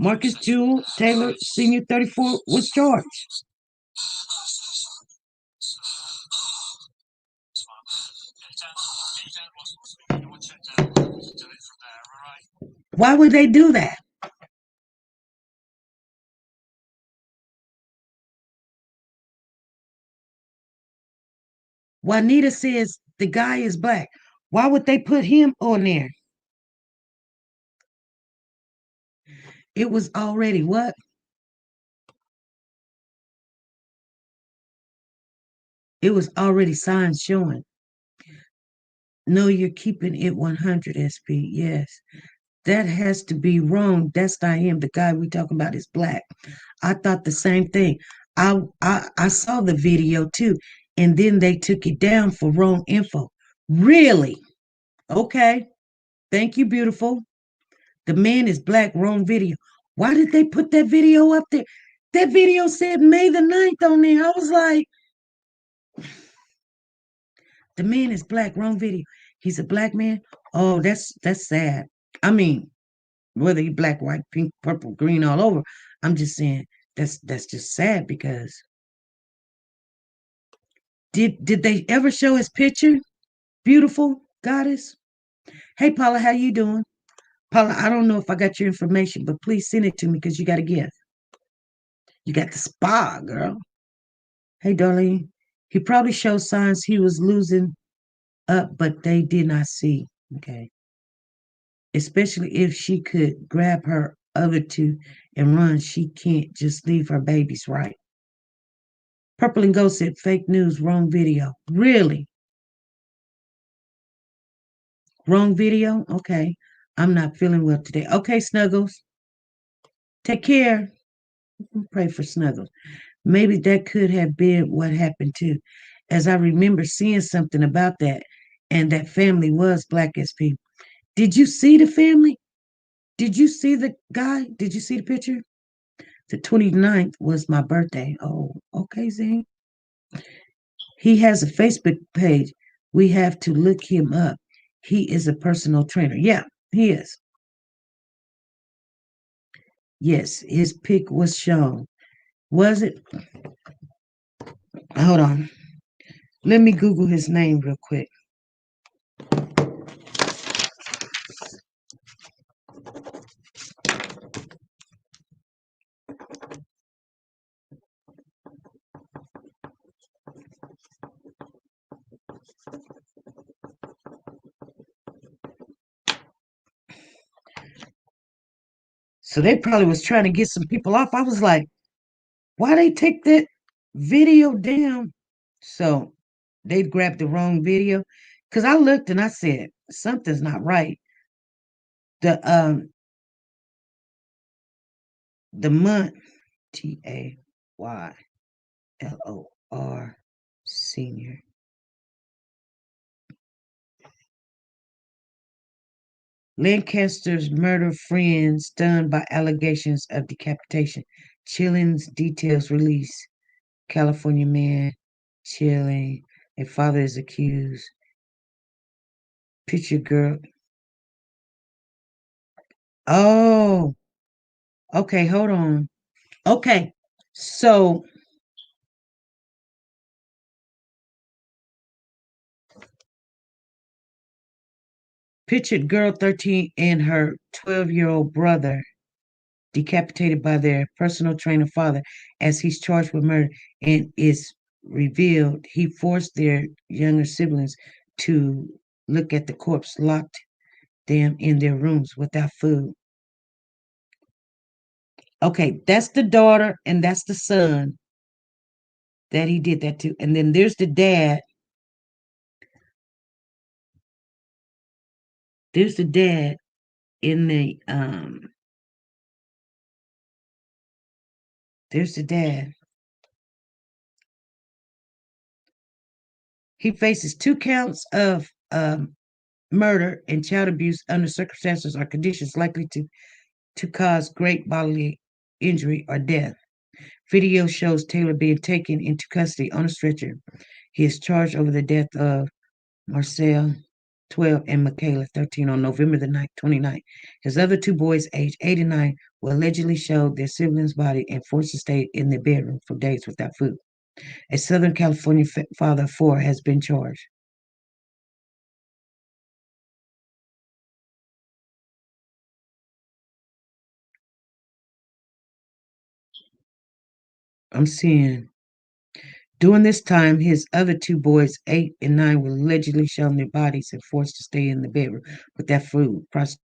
Marcus Jewel Taylor Sr., 34, was charged. Why would they do that? Juanita says the guy is black. Why would they put him on there? It was already what? It was already signs showing. No, you're keeping it 100, SP. Yes. That has to be wrong. That's not him. The guy we talking about is black. I thought the same thing. I saw the video too, and then they took it down for wrong info. Really? Okay. Thank you, beautiful. The man is black, wrong video. Why did they put that video up there? That video said May the 9th on there. I was like, the man is black, wrong video. He's a black man. Oh, that's sad. I mean, whether he black, white, pink, purple, green, all over. I'm just saying that's just sad because Did they ever show his picture? Beautiful goddess. Hey Paula, how you doing? Paula, I don't know if I got your information, but please send it to me because you got a gift. You got the spa, girl. Hey, darling. He probably showed signs he was losing up, but they did not see. Okay. Especially if she could grab her other two and run, she can't just leave her babies, right? Purple and Ghost said fake news, wrong video. Really? Wrong video? Okay. I'm not feeling well today. Okay, Snuggles. Take care. Pray for Snuggles. Maybe that could have been what happened too, as I remember seeing something about that, and that family was Black SP. Did you see the family? Did you see the guy? Did you see the picture? The 29th was my birthday. Oh, okay, Zane. He has a Facebook page. We have to look him up. He is a personal trainer. Yeah, he is. Yes, his pic was shown. Was it? Hold on. Let me Google his name real quick. So they probably was trying to get some people off. I was like, why they take that video down? So they grabbed the wrong video. Cause I looked and I said, something's not right. The month Taylor senior. Lancaster's murder friend stunned by allegations of decapitation. Chilling's details released. California man chilling. A father is accused. Picture girl. Oh, okay, hold on. Okay, so pictured girl 13 and her 12-year-old brother decapitated by their personal trainer father as he's charged with murder, and is revealed he forced their younger siblings to look at the corpse, locked them in their rooms without food. Okay, that's the daughter and that's the son that he did that to. And then there's the dad. There's the dad in the there's the dad. He faces 2 counts of murder and child abuse under circumstances or conditions likely to cause great bodily injury or death. Video shows Taylor being taken into custody on a stretcher. He is charged over the death of Marcel, 12, and Michaela, 13, on November the 9th, 29th. His other two boys, aged 8 and 9, were allegedly showed their siblings' body and forced to stay in their bedroom for days without food. A Southern California father of 4 has been charged. I'm seeing. During this time, his other two boys, 8 and 9, were allegedly shown their bodies and forced to stay in the bedroom without food. Prosecutor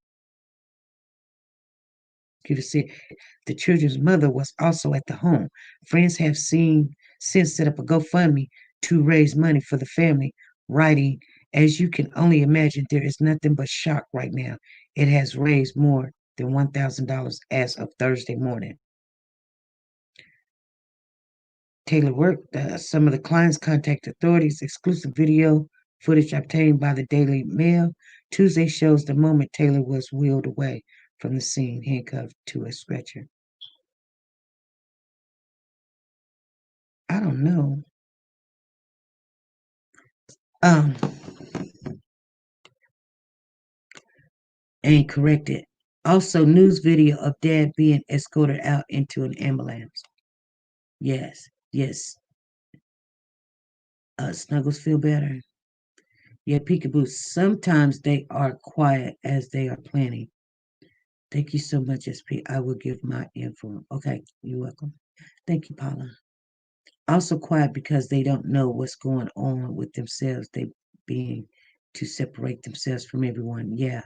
said the children's mother was also at the home. Friends have since set up a GoFundMe to raise money for the family, writing, as you can only imagine, there is nothing but shock right now. It has raised more than $1,000 as of Thursday morning. Taylor worked. Some of the clients contacted authorities. Exclusive video footage obtained by the Daily Mail Tuesday shows the moment Taylor was wheeled away from the scene, handcuffed to a stretcher. I don't know. Um, and corrected. Also, news video of dad being escorted out into an ambulance. Yes, yes. Snuggles feel better. Yeah, peekaboo. Sometimes they are quiet as they are planning. Thank you so much, SP. I will give my info. Okay, you're welcome. Thank you, Paula. Also quiet because they don't know what's going on with themselves. They being to separate themselves from everyone. Yeah.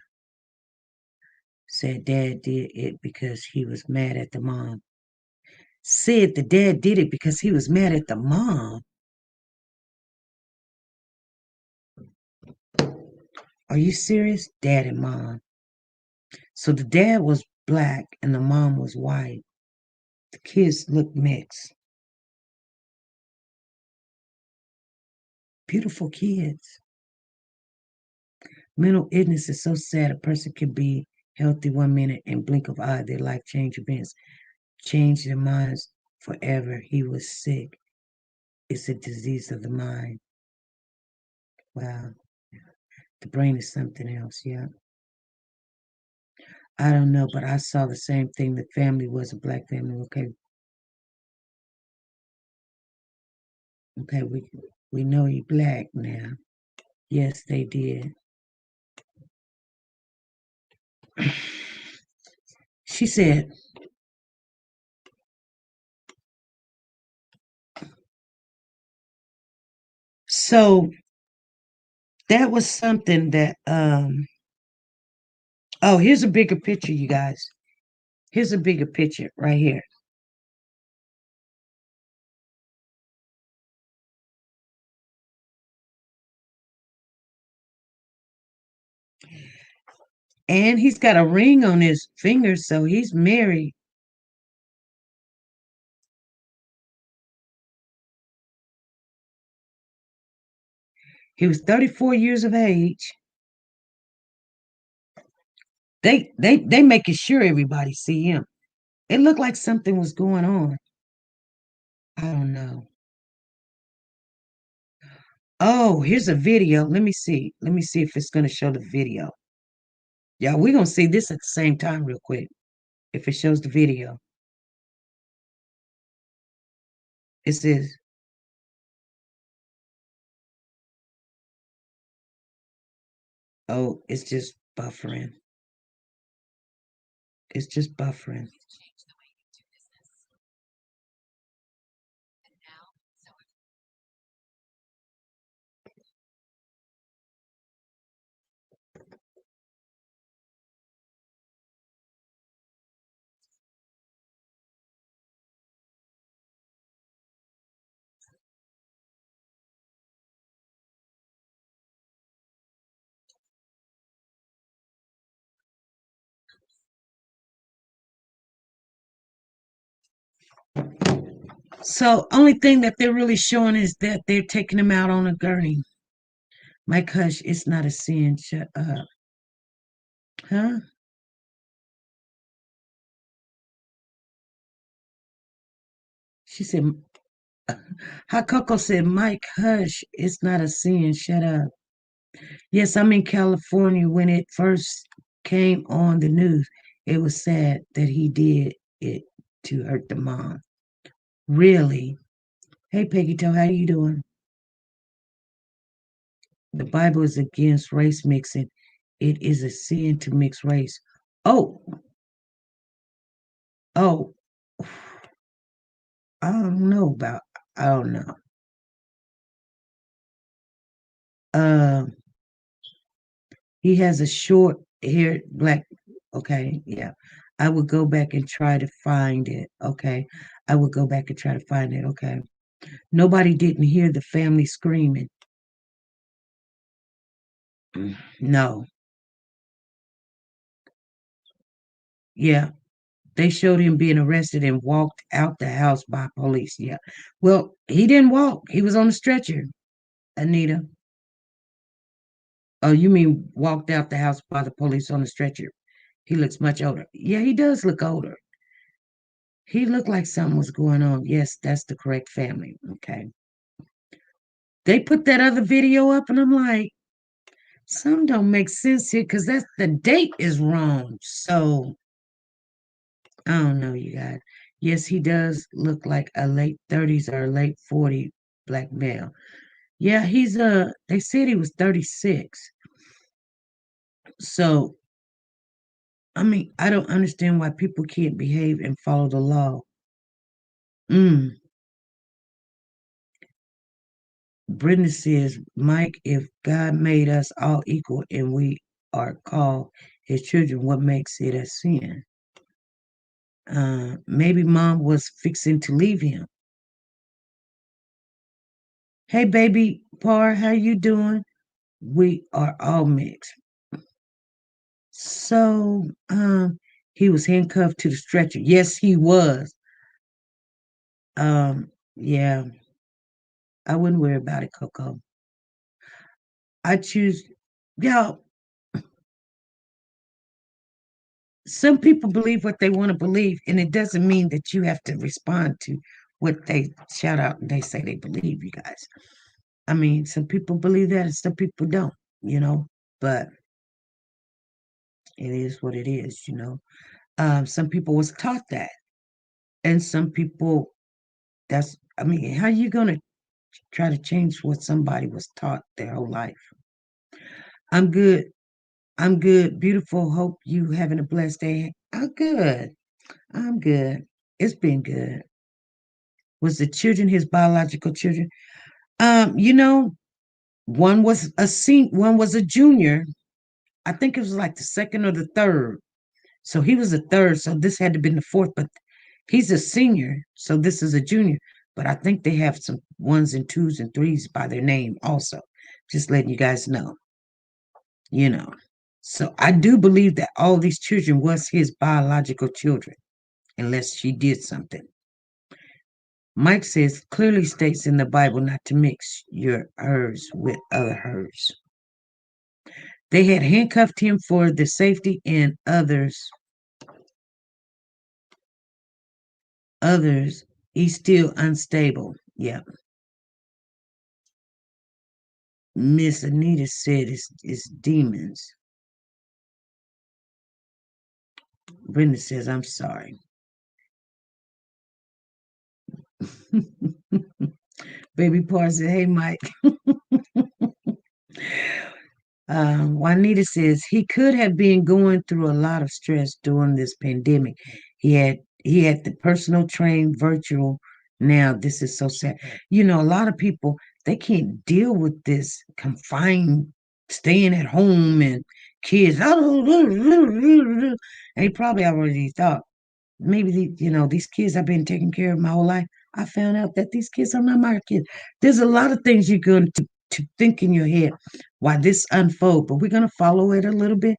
Said dad did it because he was mad at the mom. Said the dad did it because he was mad at the mom. Are you serious? Dad and mom. So the dad was black and the mom was white. The kids look mixed. Beautiful kids. Mental illness is so sad. A person can be healthy 1 minute and blink of eye, their life change events, change their minds forever. He was sick. It's a disease of the mind. Wow. The brain is something else. Yeah. I don't know, but I saw the same thing. The family was a black family. Okay. Okay, we know he black now. Yes, they did. She said, so that was something that oh, here's a bigger picture, you guys. Here's a bigger picture right here. And he's got a ring on his finger, so he's married. He was 34 years of age. They making sure everybody see him. It looked like something was going on. I don't know. Oh, here's a video. Let me see. Let me see if it's gonna show the video. Yeah, we're gonna see this at the same time real quick. If it shows the video. It says, oh, it's just buffering. It's just buffering. So only thing that they're really showing is that they're taking him out on a gurney. Mike Hush, it's not a sin. Shut up. Huh? She said, Hot Coco said, Mike Hush, it's not a sin. Shut up. Yes, I'm in California. When it first came on the news, it was sad that he did it to hurt the mom. Really? Hey, Peggy Toe, how you doing? The Bible is against race mixing. It is a sin to mix race. Oh, oh, I don't know about. I don't know. Uh, he has a short hair, black. Okay, yeah. I would go back and try to find it. Okay, I would go back and try to find it. Okay. Nobody didn't hear the family screaming. No. Yeah. They showed him being arrested and walked out the house by police. Yeah. Well, he didn't walk. He was on a stretcher, Anita. Oh, you mean walked out the house by the police on a stretcher? He looks much older. Yeah, he does look older. He looked like something was going on. Yes, that's the correct family. Okay. They put that other video up, and I'm like, some don't make sense here because that's the date is wrong. So I don't know, you guys. Yes, he does look like a late 30s or late 40 black male. Yeah, they said he was 36. So, I mean, I don't understand why people can't behave and follow the law. Mm. Brenda says, Mike, if God made us all equal and we are called his children, what makes it a sin? Maybe mom was fixing to leave him. Hey, baby Par, how you doing? We are all mixed. So, he was handcuffed to the stretcher. Yes, he was. Yeah, I wouldn't worry about it, Coco. I choose, y'all, some people believe what they want to believe, and it doesn't mean that you have to respond to what they shout out and they say they believe, you guys. I mean, some people believe that and some people don't, you know, but it is what it is, you know. Some people was taught that, and some people that's I mean, how you gonna try to change what somebody was taught their whole life? I'm good. I'm good. Beautiful. Hope you having a blessed day. I'm good. I'm good. It's been good. Was the children his biological children? You know, one was a junior. I think it was like the second or the third. So he was a third, so this had to be the fourth, but he's a senior, so this is a junior. But I think they have some ones and twos and threes by their name also. Just letting you guys know, you know. So I do believe that all these children was his biological children, unless she did something. Mike says clearly states in the Bible not to mix your hers with other hers. They had handcuffed him for the safety and others, he's still unstable. Yeah. Miss Anita said it's demons. Brenda says, I'm sorry. Baby Par said, hey, Mike. Juanita says he could have been going through a lot of stress during this pandemic. He had the personal train virtual. Now this is so sad. You know, a lot of people they can't deal with this confined staying at home and kids. And he probably already thought maybe these kids I've been taking care of my whole life. I found out that these kids are not my kids. There's a lot of things you're going to think in your head why this unfold, but we're going to follow it a little bit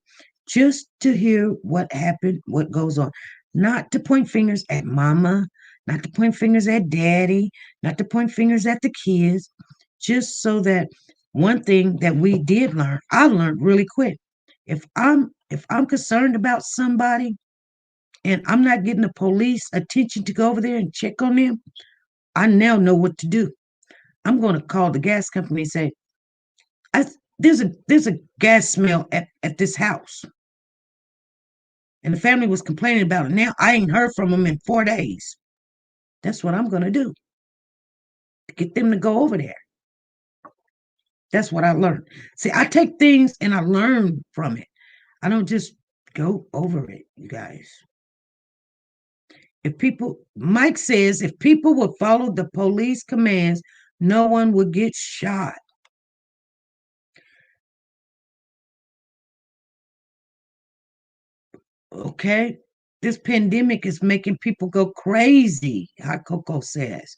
just to hear what happened, what goes on. Not to point fingers at mama, not to point fingers at daddy, not to point fingers at the kids, just so that one thing that we did learn, I learned really quick. If I'm concerned about somebody, and I'm not getting the police attention to go over there and check on them, I now know what to do. I'm going to call the gas company and say, there's a gas smell at this house. And the family was complaining about it. Now I ain't heard from them in 4 days. That's what I'm going to do to get them to go over there. That's what I learned. See, I take things and I learn from it. I don't just go over it, you guys. Mike says, if people would follow the police commands, no one would get shot. Okay. This pandemic is making people go crazy, how Coco says.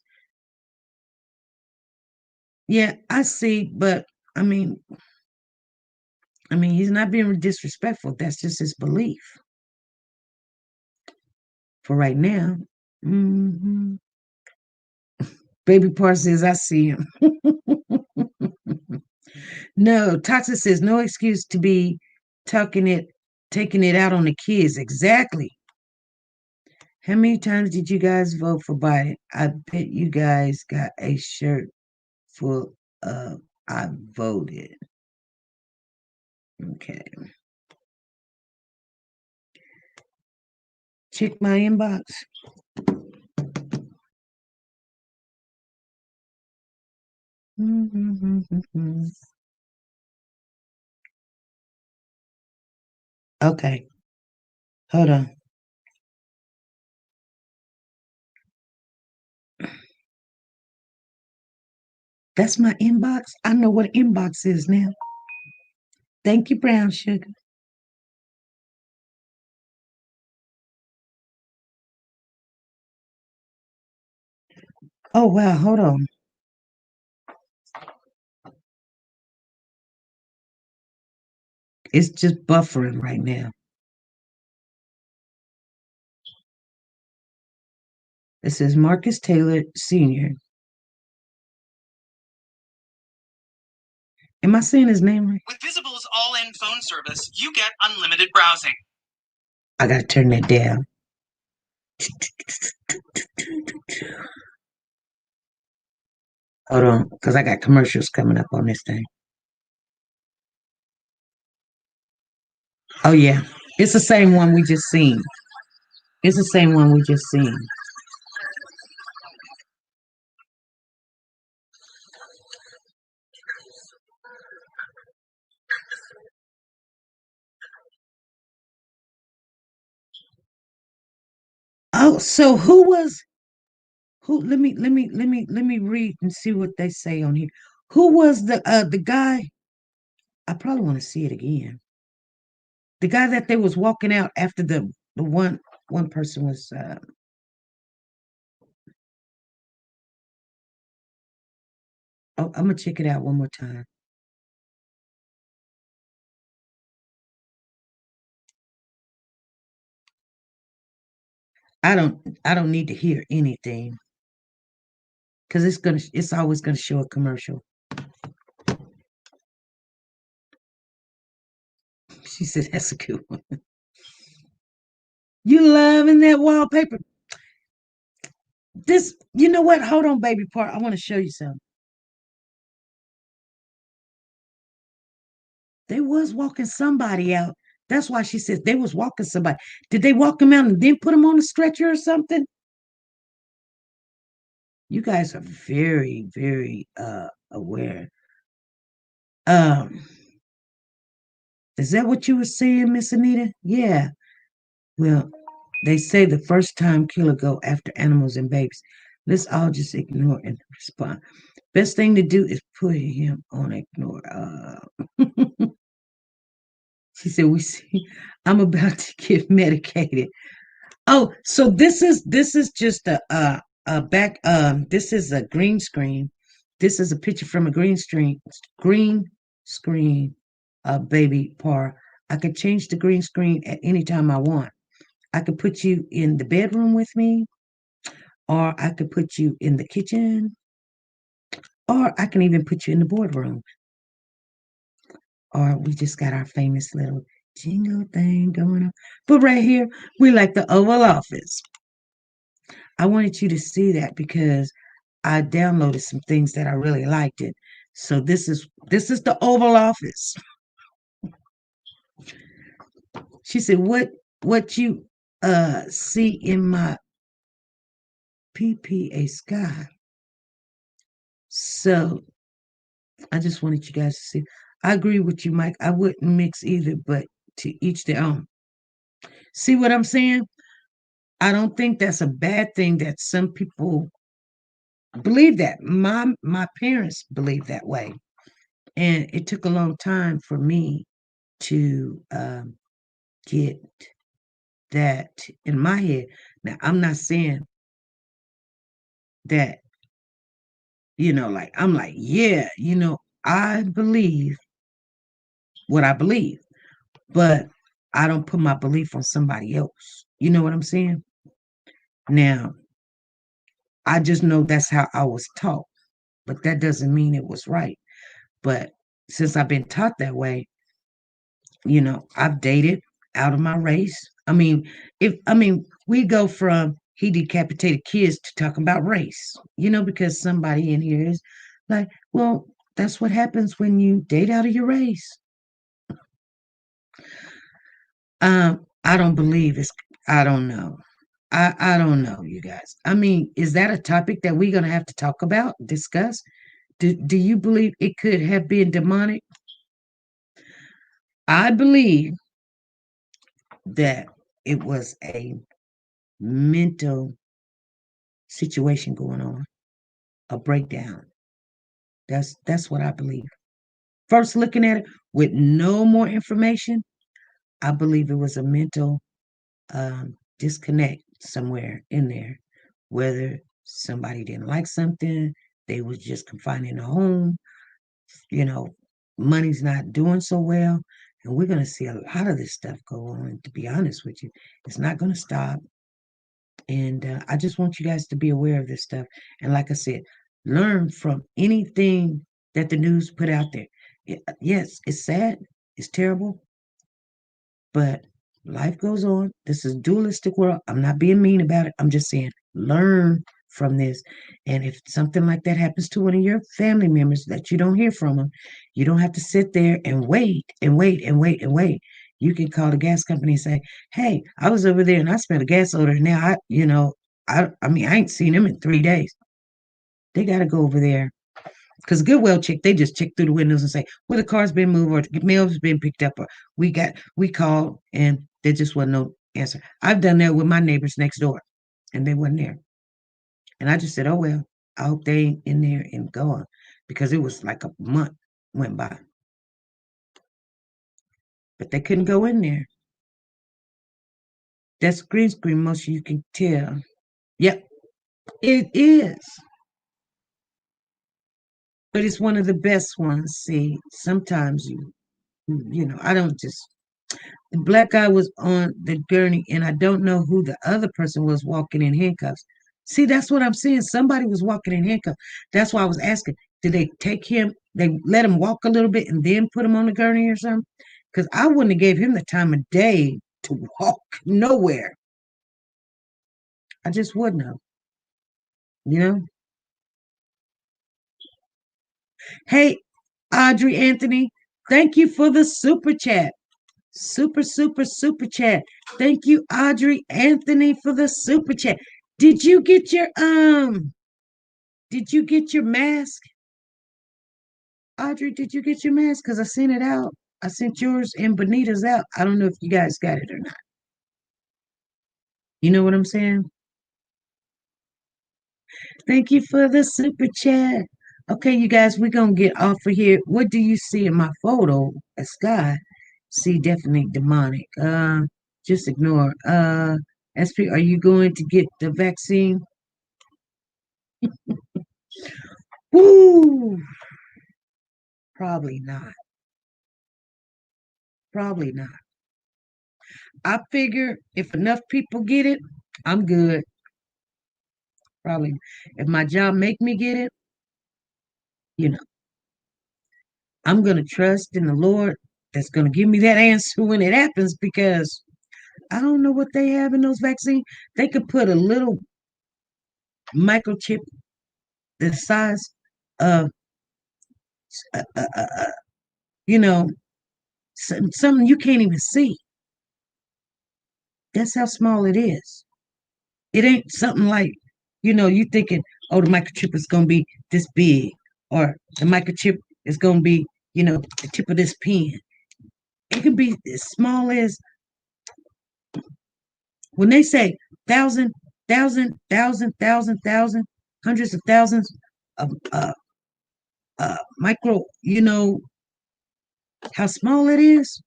Yeah, I see, but I mean, he's not being disrespectful. That's just his belief for right now. Hmm. Baby Par says, I see him. No, Toxic says, no excuse to be talking it, taking it out on the kids. Exactly. How many times did you guys vote for Biden? I bet you guys got a shirt full of I voted. Okay. Check my inbox. Okay, hold on. That's my inbox. I know what inbox is now. Thank you, brown sugar. Oh wow, hold on. It's just buffering right now. It says Marcus Taylor Sr. Am I saying his name right? With Visible's all-in phone service, you get unlimited browsing. I gotta turn that down. Hold on, because I got commercials coming up on this thing. Oh yeah, it's the same one we just seen. It's the same one we just seen. Oh, so who? Let me read and see what they say on here. Who was the guy? I probably want to see it again. The guy that they was walking out after the one person was. Oh, I'm gonna check it out one more time. I don't need to hear anything because it's always gonna show a commercial. She said that's a good one. You loving that wallpaper? This, you know what? Hold on, baby part. I want to show you something. They was walking somebody out. That's why she says they was walking somebody. Did they walk him out and then put him on a stretcher or something? You guys are very, very aware. Um, is that what you were saying, Miss Anita? Yeah. Well, they say the first time killer go after animals and babies. Let's all just ignore and respond. Best thing to do is put him on ignore. She said, "We see. I'm about to get medicated." Oh, so this is just a back. This is a green screen. This is a picture from a green screen. Baby par. I could change the green screen at any time I want. I could put you in the bedroom with me, or I could put you in the kitchen, or I can even put you in the boardroom. Or we just got our famous little jingle thing going on. But right here, we like the Oval Office. I wanted you to see that because I downloaded some things that I really liked it. So this is the Oval Office. She said, what you see in my PPA sky. So I just wanted you guys to see. I agree with you, Mike. I wouldn't mix either, but to each their own. See what I'm saying? I don't think that's a bad thing that some people believe that. My parents believe that way. And it took a long time for me to get that in my head. Now, I'm not saying that, like, I'm like, yeah, I believe what I believe, but I don't put my belief on somebody else. You know what I'm saying? Now, I just know that's how I was taught, but that doesn't mean it was right. But since I've been taught that way, I've dated out of my race. We go from he decapitated kids to talking about race, because somebody in here is like, well, that's what happens when you date out of your race. I don't believe it's, I don't know. I don't know, you guys. Is that a topic that we're gonna have to talk about, discuss? Do you believe it could have been demonic? I believe that it was a mental situation going on, a breakdown. That's what I believe. First looking at it with no more information, I believe it was a mental disconnect somewhere in there. Whether somebody didn't like something, they was just confined in a home, you know, money's not doing so well. And we're going to see a lot of this stuff go on, to be honest with you. It's not going to stop. And I just want you guys to be aware of this stuff. And like I said, learn from anything that the news put out there. Yes, it's sad, it's terrible, but life goes on. This is dualistic world. I'm not being mean about it. I'm just saying learn from this. And if something like that happens to one of your family members that you don't hear from them, you don't have to sit there and wait and wait and wait and wait. You can call the gas company and say, "Hey, I was over there and I smelled a gas odor. Now I mean, I ain't seen them in 3 days." They got to go over there because Goodwill check, they just check through the windows and say, well, the car's been moved or the mail's been picked up or we called and there just wasn't no answer. I've done that with my neighbors next door and they wasn't there. And I just said, oh, well, I hope they ain't in there and gone because it was like a month went by, but they couldn't go in there. That's green screen motion, you can tell. Yep, it is. But it's one of the best ones. See, sometimes I don't just the black guy was on the gurney, and I don't know who the other person was walking in handcuffs. See, that's what I'm saying. Somebody was walking in handcuffs. That's why I was asking, did they take him? They let him walk a little bit and then put him on the gurney or something? Because I wouldn't have gave him the time of day to walk nowhere. I just wouldn't have, you know. Hey, Audrey Anthony, thank you for the super chat. Super, super, super chat. Thank you, Audrey Anthony, for the super chat. Did you get your did you get your mask? Audrey, did you get your mask? Because I sent it out. I sent yours and Bonita's out. I don't know if you guys got it or not. You know what I'm saying? Thank you for the super chat. Okay, you guys, we're gonna get off of here. What do you see in my photo? A sky. See, definitely demonic. Just ignore. SP, are you going to get the vaccine? Woo! Probably not. Probably not. I figure if enough people get it, I'm good. Probably. If my job make me get it, you know, I'm gonna trust in the Lord that's gonna give me that answer when it happens because I don't know what they have in those vaccines. They could put a little microchip the size of, uh, uh, uh, uh, you know, something you can't even see. That's how small it is. It ain't something like, you thinking, oh, the microchip is going to be this big, or the microchip is going to be, the tip of this pen. It could be as small as when they say thousand, thousand, thousand, thousand, thousand, hundreds of thousands of micro, how small it is.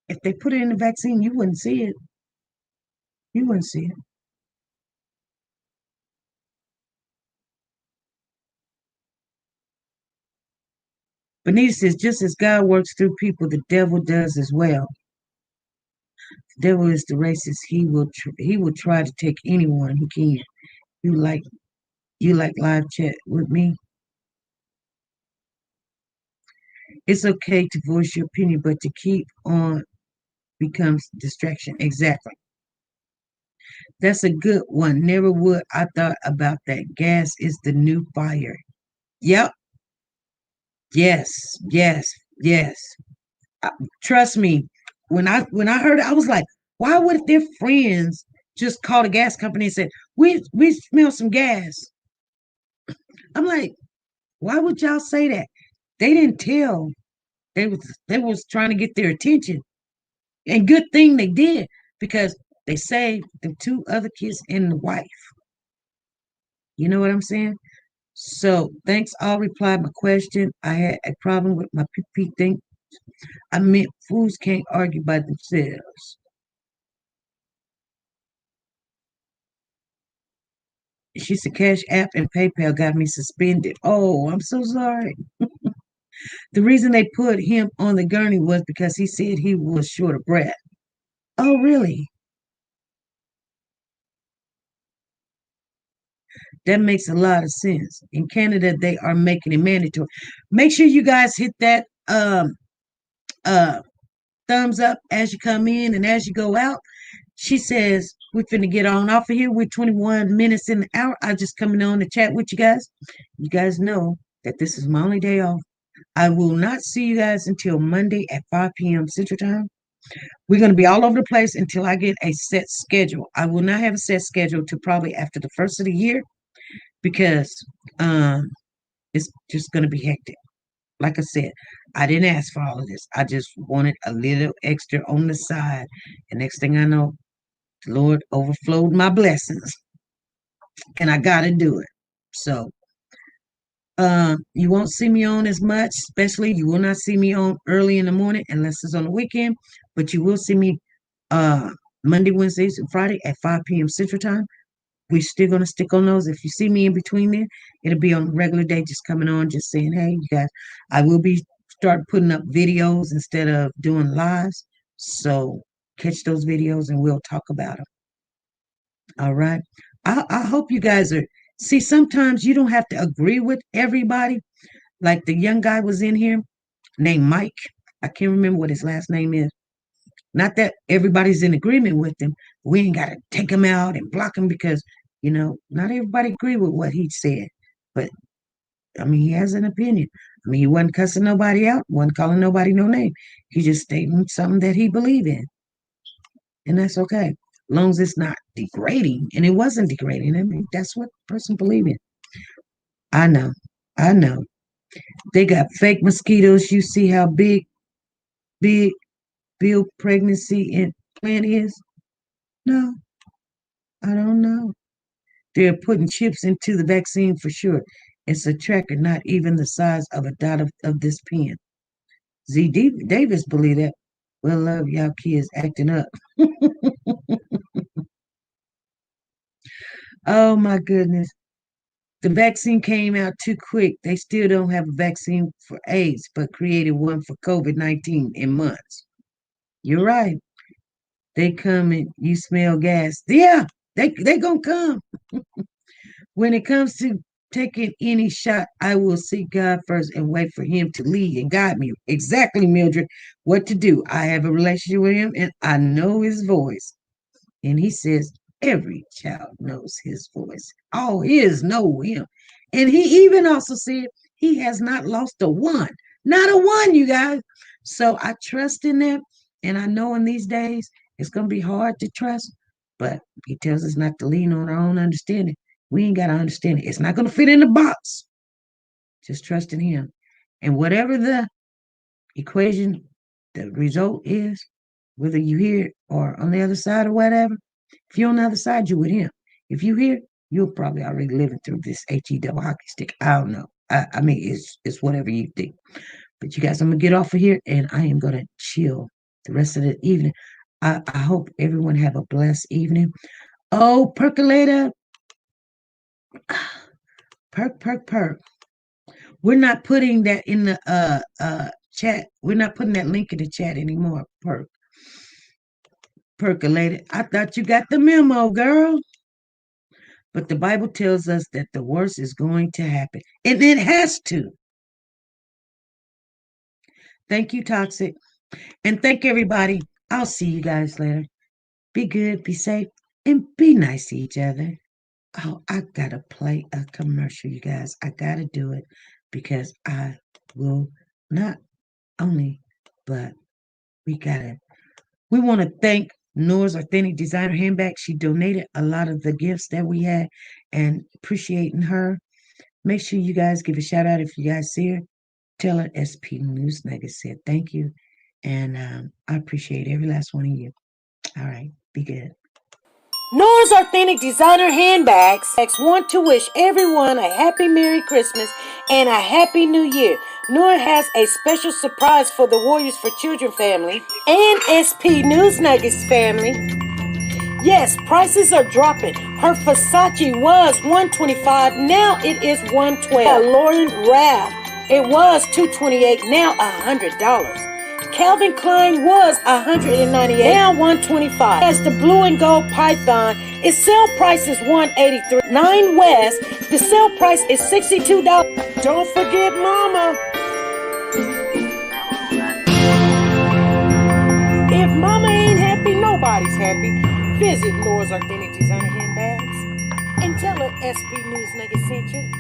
If they put it in the vaccine, you wouldn't see it. You wouldn't see it. Benita says, just as God works through people, the devil does as well. The devil is the racist. He will try to take anyone who can. You like you like live chat with me. It's okay to voice your opinion, but to keep on becomes distraction. Exactly. That's a good one. Never would I thought about that. Gas is the new fire. Yep. Yes. Yes. Yes. Uh, Trust me. When I heard it, I was like, why would their friends just call the gas company and say, we smell some gas? I'm like, Why would y'all say that? They didn't tell. They was trying to get their attention. And good thing they did because they saved the two other kids and the wife. You know what I'm saying? So thanks. I'll reply my question. I had a problem with my PP thing. I meant fools can't argue by themselves. She said Cash App and PayPal got me suspended. Oh, I'm so sorry. The reason they put him on the gurney was because he said he was short of breath. Oh, really? That makes a lot of sense. In Canada, they are making it mandatory. Make sure you guys hit that uh thumbs up as you come in and as you go out. She says we're finna get on off of here. We're 21 minutes in the hour. I just coming on to chat with you guys. You guys know that this is my only day off. I will not see you guys until Monday at 5 p.m. Central Time. We're going to be all over the place until I get a set schedule. I will not have a set schedule till probably after the first of the year because um, it's just going to be hectic. Like I said, I didn't ask for all of this. I just wanted a little extra on the side. And next thing I know, the Lord overflowed my blessings and I got to do it. So you won't see me on as much, especially you will not see me on early in the morning unless it's on the weekend, but you will see me uh Monday, Wednesdays, and Friday at 5 p.m. Central Time. We're still gonna stick on those. If you see me in between there, it'll be on a regular day, just coming on, just saying, hey, you guys, I will be start putting up videos instead of doing lives. So catch those videos and we'll talk about them. All right. I hope you guys are see, sometimes you don't have to agree with everybody. Like the young guy was in here named Mike. I can't remember what his last name is. Not that everybody's in agreement with him. We ain't got to take him out and block him because, not everybody agree with what he said. But, I mean, he has an opinion. I mean, he wasn't cussing nobody out, wasn't calling nobody no name. He just stating something that he believed in. And that's okay. As long as it's not degrading. And it wasn't degrading. I mean, that's what the person believed in. I know. I know. They got fake mosquitoes. You see how big Bill pregnancy and plan is? No, I don't know. They're putting chips into the vaccine for sure. It's a tracker, not even the size of a dot of this pen. Davis believe that. Well, love y'all kids acting up. Oh my goodness. The vaccine came out too quick. They still don't have a vaccine for AIDS, but created one for COVID-19 in months. You're right. They come and you smell gas. Yeah, they gonna come. When it comes to taking any shot, I will seek God first and wait for Him to lead and guide me. Exactly, Mildred, what to do. I have a relationship with Him and I know His voice. And He says, every child knows His voice. All His know Him. And He even also said, He has not lost a one. Not a one, you guys. So I trust in that. And I know in these days, it's going to be hard to trust, but He tells us not to lean on our own understanding. We ain't got to understand it. It's not going to fit in the box. Just trust in Him. And whatever the equation, the result is, whether you here or on the other side or whatever, if you're on the other side, you're with Him. If you here, you're probably already living through this HE double hockey stick. I don't know. I mean, it's whatever you think. But you guys, I'm gonna get off of here and I am gonna chill the rest of the evening. I hope everyone have a blessed evening. Oh, percolator, perk. We're not putting that in the chat. We're not putting that link in the chat anymore. Percolated. I thought you got the memo, girl. But the Bible tells us that the worst is going to happen. And it has to. Thank you, Toxic. And thank everybody. I'll see you guys later. Be good, be safe, and be nice to each other. Oh, I gotta play a commercial, you guys. I gotta do it because I will not only, but we want to thank Nora's Authentic Designer Handbag. She donated a lot of the gifts that we had and appreciating her. Make sure you guys give a shout out if you guys see her. Tell her SP News Nuggets said thank you. And I appreciate every last one of you. All right. Be good. Nora's Authentic Designer Handbags want to wish everyone a happy Merry Christmas and a Happy New Year. Nora has a special surprise for the Warriors for Children family and SP News Nuggets family. Yes, prices are dropping. Her Versace was $125, now it is $112. Lauren Raff, it was $228, now $100. Calvin Klein was $198, now $125. As the blue and gold python, its sale price is $183. 9 West, the sale price is $62. Don't forget Mama. If Mama ain't happy, nobody's happy. Visit Nora's Authentic Designer Handbags and tell her SB News Nugget sent you.